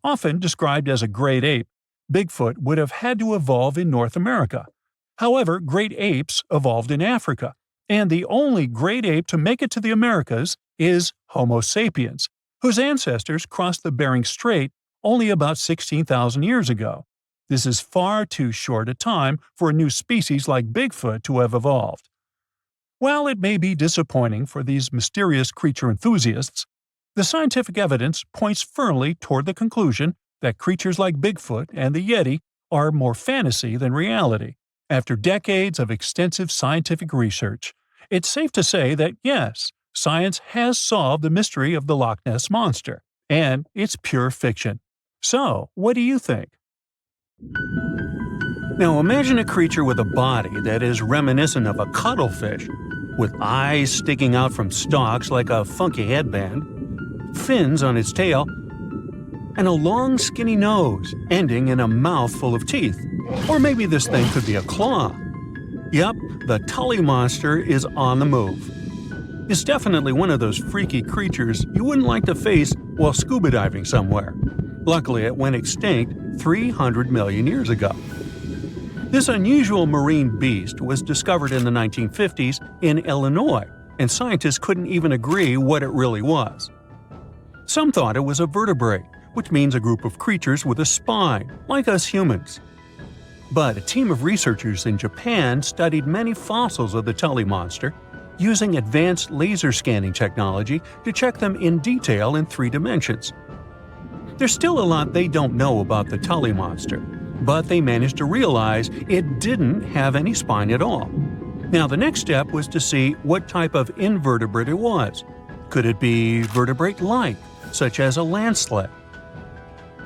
Often described as a great ape, Bigfoot would have had to evolve in North America. However, great apes evolved in Africa, and the only great ape to make it to the Americas is Homo sapiens, whose ancestors crossed the Bering Strait only about 16,000 years ago. This is far too short a time for a new species like Bigfoot to have evolved. While it may be disappointing for these mysterious creature enthusiasts, the scientific evidence points firmly toward the conclusion that creatures like Bigfoot and the Yeti are more fantasy than reality. After decades of extensive scientific research, it's safe to say that yes, science has solved the mystery of the Loch Ness Monster, and it's pure fiction. So, what do you think? Now imagine a creature with a body that is reminiscent of a cuttlefish, with eyes sticking out from stalks like a funky headband, fins on its tail, and a long skinny nose ending in a mouth full of teeth. Or maybe this thing could be a claw. Yep, the Tully Monster is on the move. It's definitely one of those freaky creatures you wouldn't like to face while scuba diving somewhere. Luckily, it went extinct 300 million years ago. This unusual marine beast was discovered in the 1950s in Illinois, and scientists couldn't even agree what it really was. Some thought it was a vertebrate, which means a group of creatures with a spine, like us humans. But a team of researchers in Japan studied many fossils of the Tully Monster, using advanced laser scanning technology to check them in detail in 3 dimensions. There's still a lot they don't know about the Tully Monster, but they managed to realize it didn't have any spine at all. Now the next step was to see what type of invertebrate it was. Could it be vertebrate-like, such as a land sled?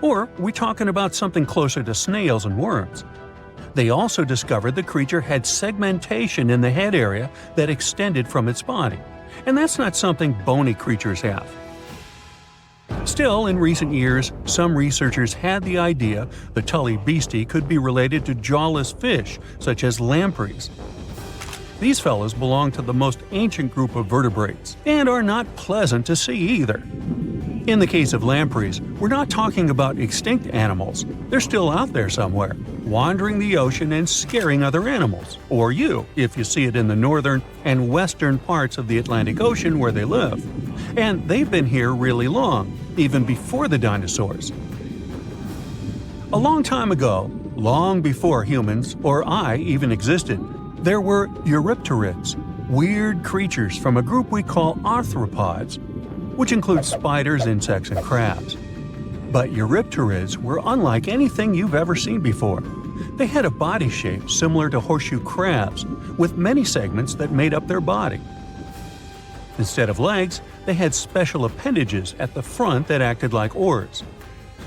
Or are we talking about something closer to snails and worms? They also discovered the creature had segmentation in the head area that extended from its body, and that's not something bony creatures have. Still, in recent years, some researchers had the idea the Tully beastie could be related to jawless fish, such as lampreys. These fellows belong to the most ancient group of vertebrates, and are not pleasant to see either. In the case of lampreys, we're not talking about extinct animals. They're still out there somewhere, wandering the ocean and scaring other animals, or you, if you see it in the northern and western parts of the Atlantic Ocean where they live. And they've been here really long, even before the dinosaurs. A long time ago, long before humans or I even existed, there were Eurypterids, weird creatures from a group we call arthropods. which includes spiders, insects, and crabs. But Eurypterids were unlike anything you've ever seen before. They had a body shape similar to horseshoe crabs, with many segments that made up their body. Instead of legs, they had special appendages at the front that acted like oars.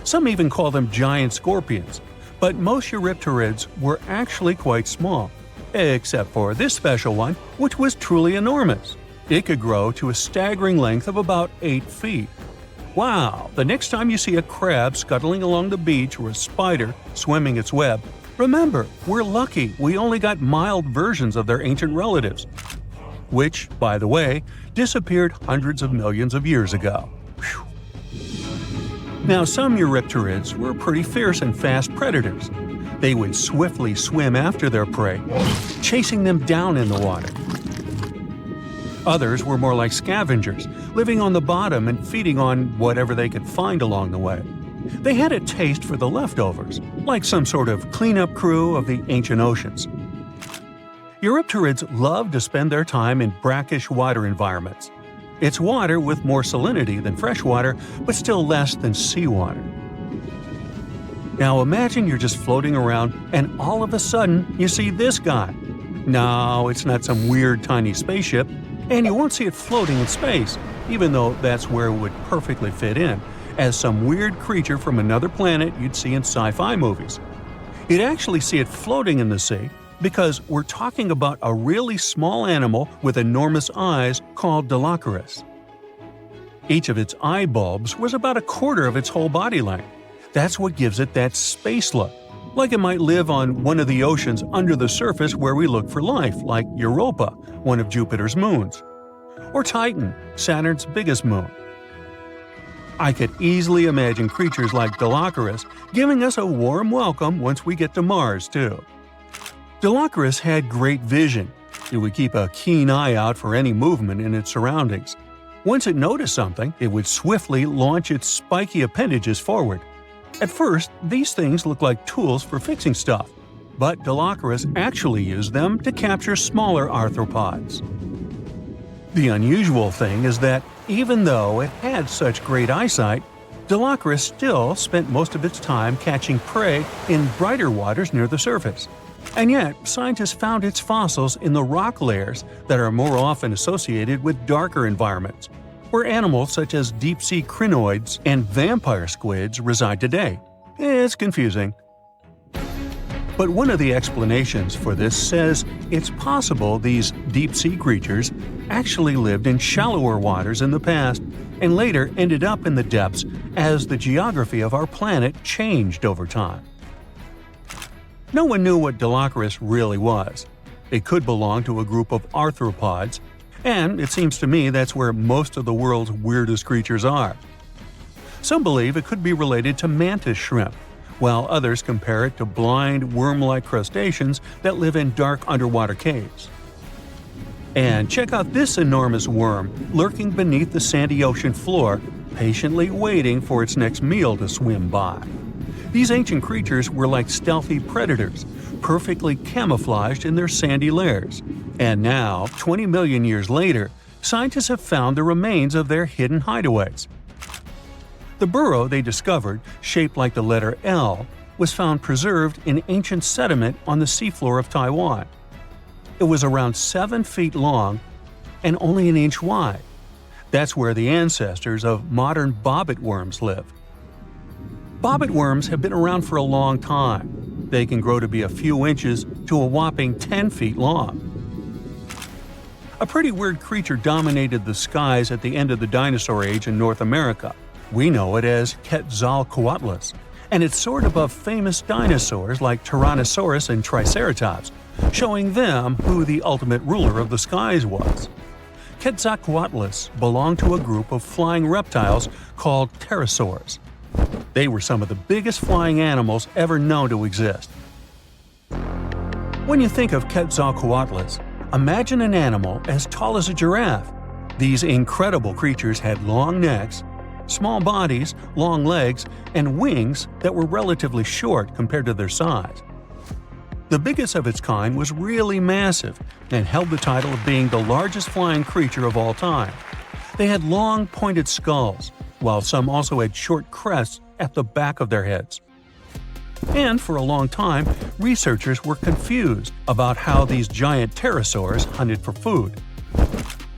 Some even call them giant scorpions, but most Eurypterids were actually quite small, except for this special one, which was truly enormous. It could grow to a staggering length of about 8 feet. Wow! The next time you see a crab scuttling along the beach or a spider swimming its web, remember, we're lucky we only got mild versions of their ancient relatives, which, by the way, disappeared hundreds of millions of years ago. Whew. Now, some Eurypterids were pretty fierce and fast predators. They would swiftly swim after their prey, chasing them down in the water. Others were more like scavengers, living on the bottom and feeding on whatever they could find along the way. They had a taste for the leftovers, like some sort of cleanup crew of the ancient oceans. Eurypterids loved to spend their time in brackish water environments. It's water with more salinity than fresh water, but still less than seawater. Now imagine you're just floating around and all of a sudden you see this guy. No, it's not some weird tiny spaceship, and you won't see it floating in space, even though that's where it would perfectly fit in, as some weird creature from another planet you'd see in sci-fi movies. You'd actually see it floating in the sea, because we're talking about a really small animal with enormous eyes called Dilophosaurus. Each of its eye bulbs was about a quarter of its whole body length. That's what gives it that space look, like it might live on one of the oceans under the surface where we look for life, like Europa, one of Jupiter's moons, or Titan, Saturn's biggest moon. I could easily imagine creatures like Dilophosaurus giving us a warm welcome once we get to Mars, too. Dilophosaurus had great vision. It would keep a keen eye out for any movement in its surroundings. Once it noticed something, it would swiftly launch its spiky appendages forward. At first, these things looked like tools for fixing stuff, but Dilophosaurus actually used them to capture smaller arthropods. The unusual thing is that even though it had such great eyesight, Dilophosaurus still spent most of its time catching prey in brighter waters near the surface. And yet, scientists found its fossils in the rock layers that are more often associated with darker environments, where animals such as deep-sea crinoids and vampire squids reside today. It's confusing. But one of the explanations for this says it's possible these deep-sea creatures actually lived in shallower waters in the past and later ended up in the depths as the geography of our planet changed over time. No one knew what Dilophosaurus really was. It could belong to a group of arthropods, and it seems to me that's where most of the world's weirdest creatures are. Some believe it could be related to mantis shrimp, while others compare it to blind, worm-like crustaceans that live in dark underwater caves. And check out this enormous worm lurking beneath the sandy ocean floor, patiently waiting for its next meal to swim by. These ancient creatures were like stealthy predators, perfectly camouflaged in their sandy lairs. And now, 20 million years later, scientists have found the remains of their hidden hideaways. The burrow they discovered, shaped like the letter L, was found preserved in ancient sediment on the seafloor of Taiwan. It was around 7 feet long and only an inch wide. That's where the ancestors of modern bobbit worms lived. Bobbit worms have been around for a long time. They can grow to be a few inches to a whopping 10 feet long. A pretty weird creature dominated the skies at the end of the dinosaur age in North America. We know it as Quetzalcoatlus, and it soared above famous dinosaurs like Tyrannosaurus and Triceratops, showing them who the ultimate ruler of the skies was. Quetzalcoatlus belonged to a group of flying reptiles called Terasaurs. They were some of the biggest flying animals ever known to exist. When you think of Quetzalcoatlus, imagine an animal as tall as a giraffe. These incredible creatures had long necks, small bodies, long legs, and wings that were relatively short compared to their size. The biggest of its kind was really massive and held the title of being the largest flying creature of all time. They had long, pointed skulls, while some also had short crests at the back of their heads. And for a long time, researchers were confused about how these giant pterosaurs hunted for food.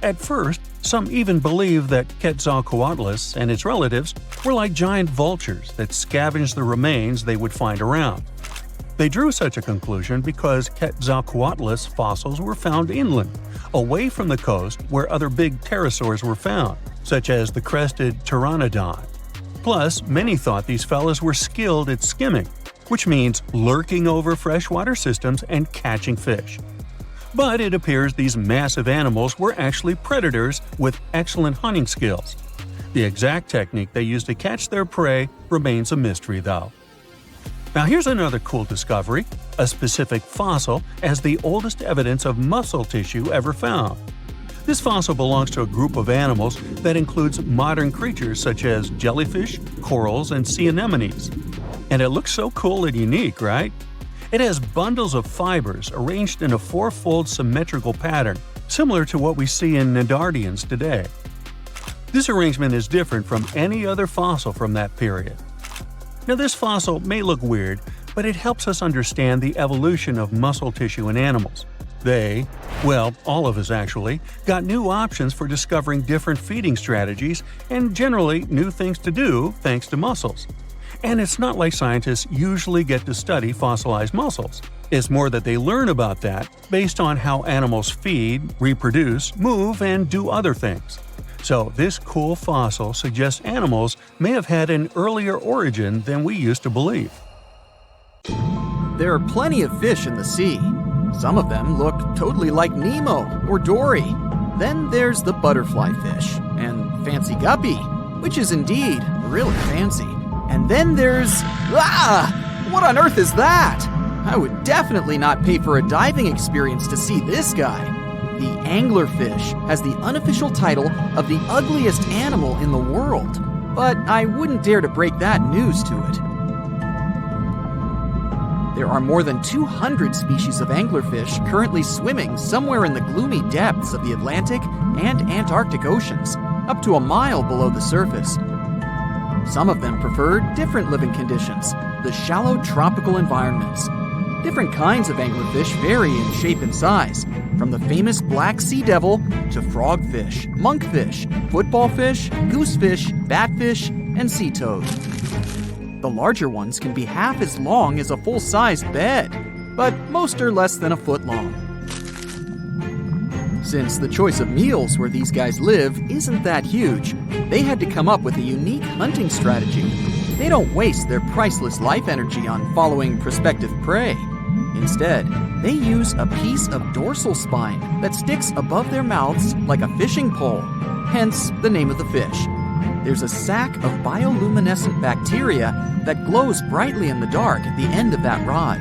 At first, some even believed that Quetzalcoatlus and its relatives were like giant vultures that scavenged the remains they would find around. They drew such a conclusion because Quetzalcoatlus fossils were found inland, away from the coast where other big pterosaurs were found, such as the crested pteranodon. Plus, many thought these fellas were skilled at skimming, which means lurking over freshwater systems and catching fish. But it appears these massive animals were actually predators with excellent hunting skills. The exact technique they used to catch their prey remains a mystery, though. Now here's another cool discovery: a specific fossil as the oldest evidence of muscle tissue ever found. This fossil belongs to a group of animals that includes modern creatures such as jellyfish, corals, and sea anemones. And it looks so cool and unique, right? It has bundles of fibers arranged in a four-fold symmetrical pattern, similar to what we see in Nedardians today. This arrangement is different from any other fossil from that period. Now, this fossil may look weird, but it helps us understand the evolution of muscle tissue in animals. All of us actually, got new options for discovering different feeding strategies and generally new things to do thanks to muscles. And it's not like scientists usually get to study fossilized mussels. It's more that they learn about that based on how animals feed, reproduce, move, and do other things. So this cool fossil suggests animals may have had an earlier origin than we used to believe. There are plenty of fish in the sea. Some of them look totally like Nemo or Dory. Then there's the butterfly fish and fancy guppy, which is indeed really fancy. And then there's… what on earth is that? I would definitely not pay for a diving experience to see this guy. The anglerfish has the unofficial title of the ugliest animal in the world, but I wouldn't dare to break that news to it. There are more than 200 species of anglerfish currently swimming somewhere in the gloomy depths of the Atlantic and Antarctic oceans, up to a mile below the surface. Some of them prefer different living conditions, the shallow tropical environments. Different kinds of anglerfish vary in shape and size, from the famous black sea devil to frogfish, monkfish, footballfish, goosefish, batfish, and sea toad. The larger ones can be half as long as a full-sized bed, but most are less than a foot long. Since the choice of meals where these guys live isn't that huge, they had to come up with a unique hunting strategy. They don't waste their priceless life energy on following prospective prey. Instead, they use a piece of dorsal spine that sticks above their mouths like a fishing pole, hence the name of the fish. There's a sac of bioluminescent bacteria that glows brightly in the dark at the end of that rod.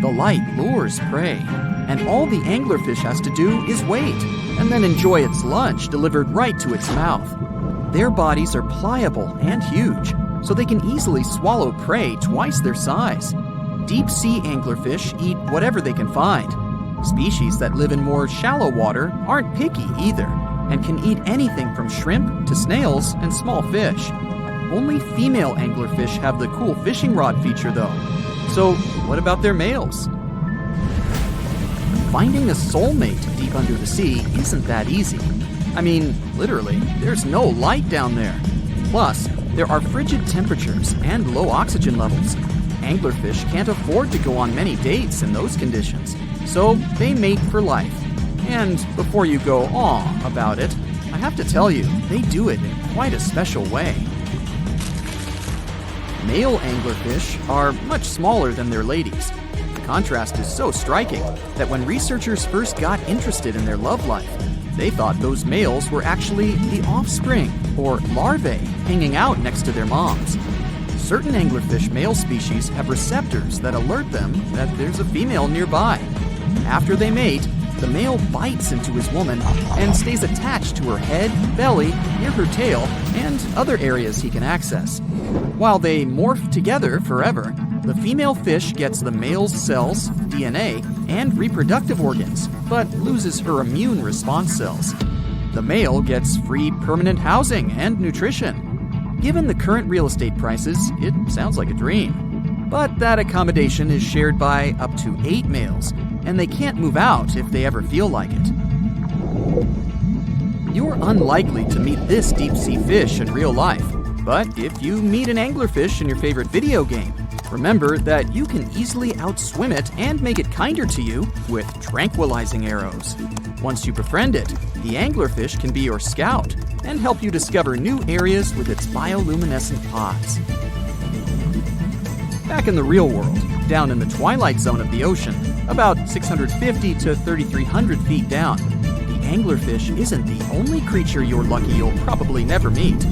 The light lures prey, and all the anglerfish has to do is wait, and then enjoy its lunch delivered right to its mouth. Their bodies are pliable and huge, so they can easily swallow prey twice their size. Deep-sea anglerfish eat whatever they can find. Species that live in more shallow water aren't picky either, and can eat anything from shrimp to snails and small fish. Only female anglerfish have the cool fishing rod feature though. So what about their males? Finding a soulmate deep under the sea isn't that easy. I mean, literally, there's no light down there. Plus, there are frigid temperatures and low oxygen levels. Anglerfish can't afford to go on many dates in those conditions, so they mate for life. And before you go aw about it, I have to tell you, they do it in quite a special way. Male anglerfish are much smaller than their ladies. The contrast is so striking that when researchers first got interested in their love life, they thought those males were actually the offspring, or larvae, hanging out next to their moms. Certain anglerfish male species have receptors that alert them that there's a female nearby. After they mate, the male bites into his woman and stays attached to her head, belly, near her tail, and other areas he can access. While they morph together forever, the female fish gets the male's cells, DNA, and reproductive organs, but loses her immune response cells. The male gets free permanent housing and nutrition. Given the current real estate prices, it sounds like a dream. But that accommodation is shared by up to 8 males, and they can't move out if they ever feel like it. You're unlikely to meet this deep-sea fish in real life, but if you meet an anglerfish in your favorite video game, remember that you can easily outswim it and make it kinder to you with tranquilizing arrows. Once you befriend it, the anglerfish can be your scout and help you discover new areas with its bioluminescent pods. Back in the real world, down in the twilight zone of the ocean, about 650 to 3,300 feet down, the anglerfish isn't the only creature you're lucky you'll probably never meet.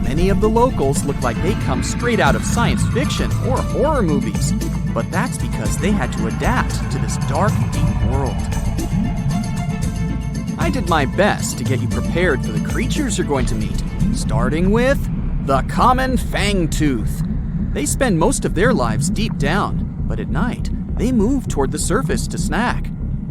Many of the locals look like they come straight out of science fiction or horror movies, but that's because they had to adapt to this dark, deep world. I did my best to get you prepared for the creatures you're going to meet, starting with the common fangtooth. They spend most of their lives deep down, but at night, they move toward the surface to snack.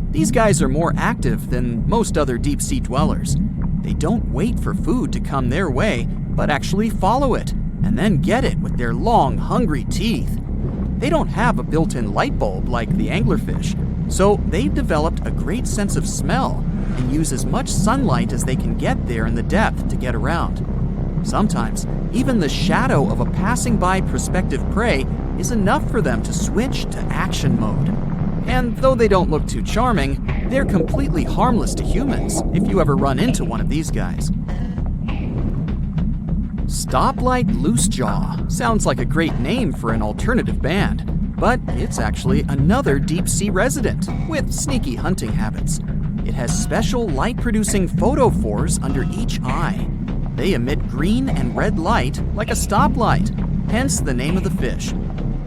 These guys are more active than most other deep-sea dwellers. They don't wait for food to come their way, but actually follow it, and then get it with their long, hungry teeth. They don't have a built-in light bulb like the anglerfish, so they've developed a great sense of smell and use as much sunlight as they can get there in the depth to get around. Sometimes, even the shadow of a passing by prospective prey is enough for them to switch to action mode. And though they don't look too charming, they're completely harmless to humans if you ever run into one of these guys. Stoplight Loosejaw sounds like a great name for an alternative band, but it's actually another deep-sea resident with sneaky hunting habits. It has special light-producing photophores under each eye. They emit green and red light like a stoplight, hence the name of the fish.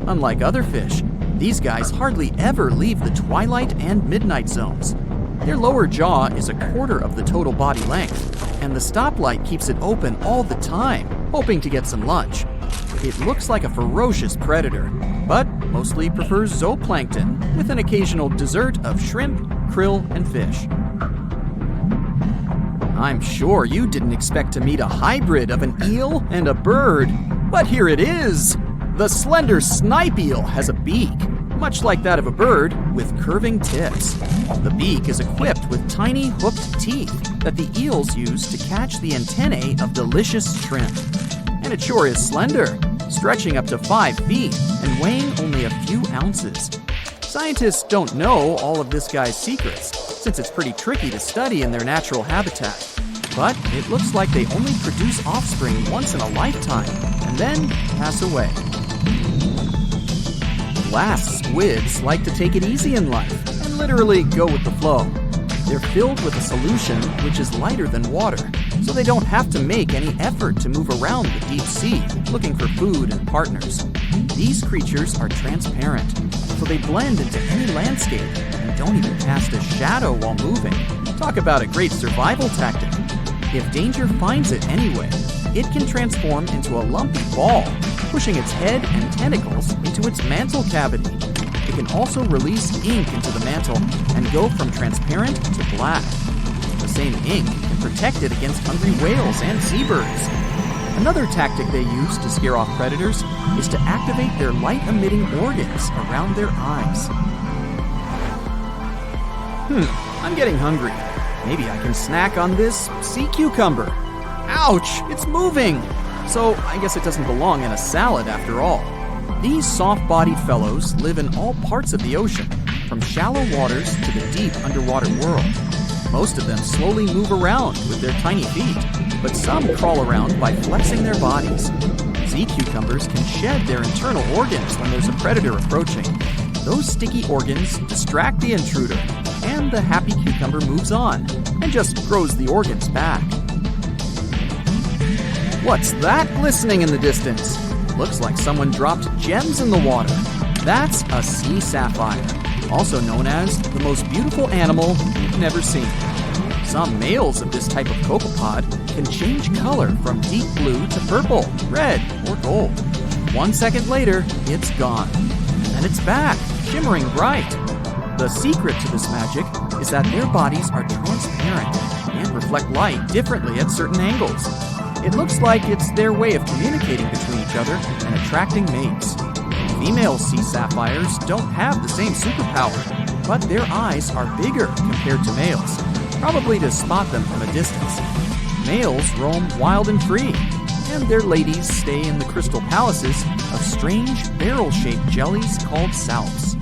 Unlike other fish, these guys hardly ever leave the twilight and midnight zones. Their lower jaw is a quarter of the total body length, and the stoplight keeps it open all the time, hoping to get some lunch. It looks like a ferocious predator, but mostly prefers zooplankton with an occasional dessert of shrimp, krill, and fish. I'm sure you didn't expect to meet a hybrid of an eel and a bird, but here it is! The slender snipe eel has a beak, much like that of a bird, with curving tips. The beak is equipped with tiny hooked teeth that the eels use to catch the antennae of delicious shrimp. And it sure is slender, stretching up to 5 feet and weighing only a few ounces. Scientists don't know all of this guy's secrets, since it's pretty tricky to study in their natural habitat. But it looks like they only produce offspring once in a lifetime, and then pass away. Glass squids like to take it easy in life and literally go with the flow. They're filled with a solution which is lighter than water, so they don't have to make any effort to move around the deep sea looking for food and partners. These creatures are transparent, so they blend into any landscape and don't even cast a shadow while moving. Talk about a great survival tactic. If danger finds it anyway, it can transform into a lumpy ball, pushing its head and tentacles into its mantle cavity. It can also release ink into the mantle and go from transparent to black. The same ink can protect it against hungry whales and seabirds. Another tactic they use to scare off predators is to activate their light-emitting organs around their eyes. I'm getting hungry. Maybe I can snack on this sea cucumber. Ouch, it's moving! So I guess it doesn't belong in a salad after all. These soft-bodied fellows live in all parts of the ocean, from shallow waters to the deep underwater world. Most of them slowly move around with their tiny feet, but some crawl around by flexing their bodies. Sea cucumbers can shed their internal organs when there's a predator approaching. Those sticky organs distract the intruder, and the happy cucumber moves on and just grows the organs back. What's that glistening in the distance? Looks like someone dropped gems in the water. That's a sea sapphire, also known as the most beautiful animal you've never seen. Some males of this type of copepod can change color from deep blue to purple, red, or gold. 1 second later, it's gone. And it's back, shimmering bright. The secret to this magic is that their bodies are transparent and reflect light differently at certain angles. It looks like it's their way of communicating between each other and attracting mates. Female sea sapphires don't have the same superpower, but their eyes are bigger compared to males, probably to spot them from a distance. Males roam wild and free, and their ladies stay in the crystal palaces of strange barrel-shaped jellies called salps.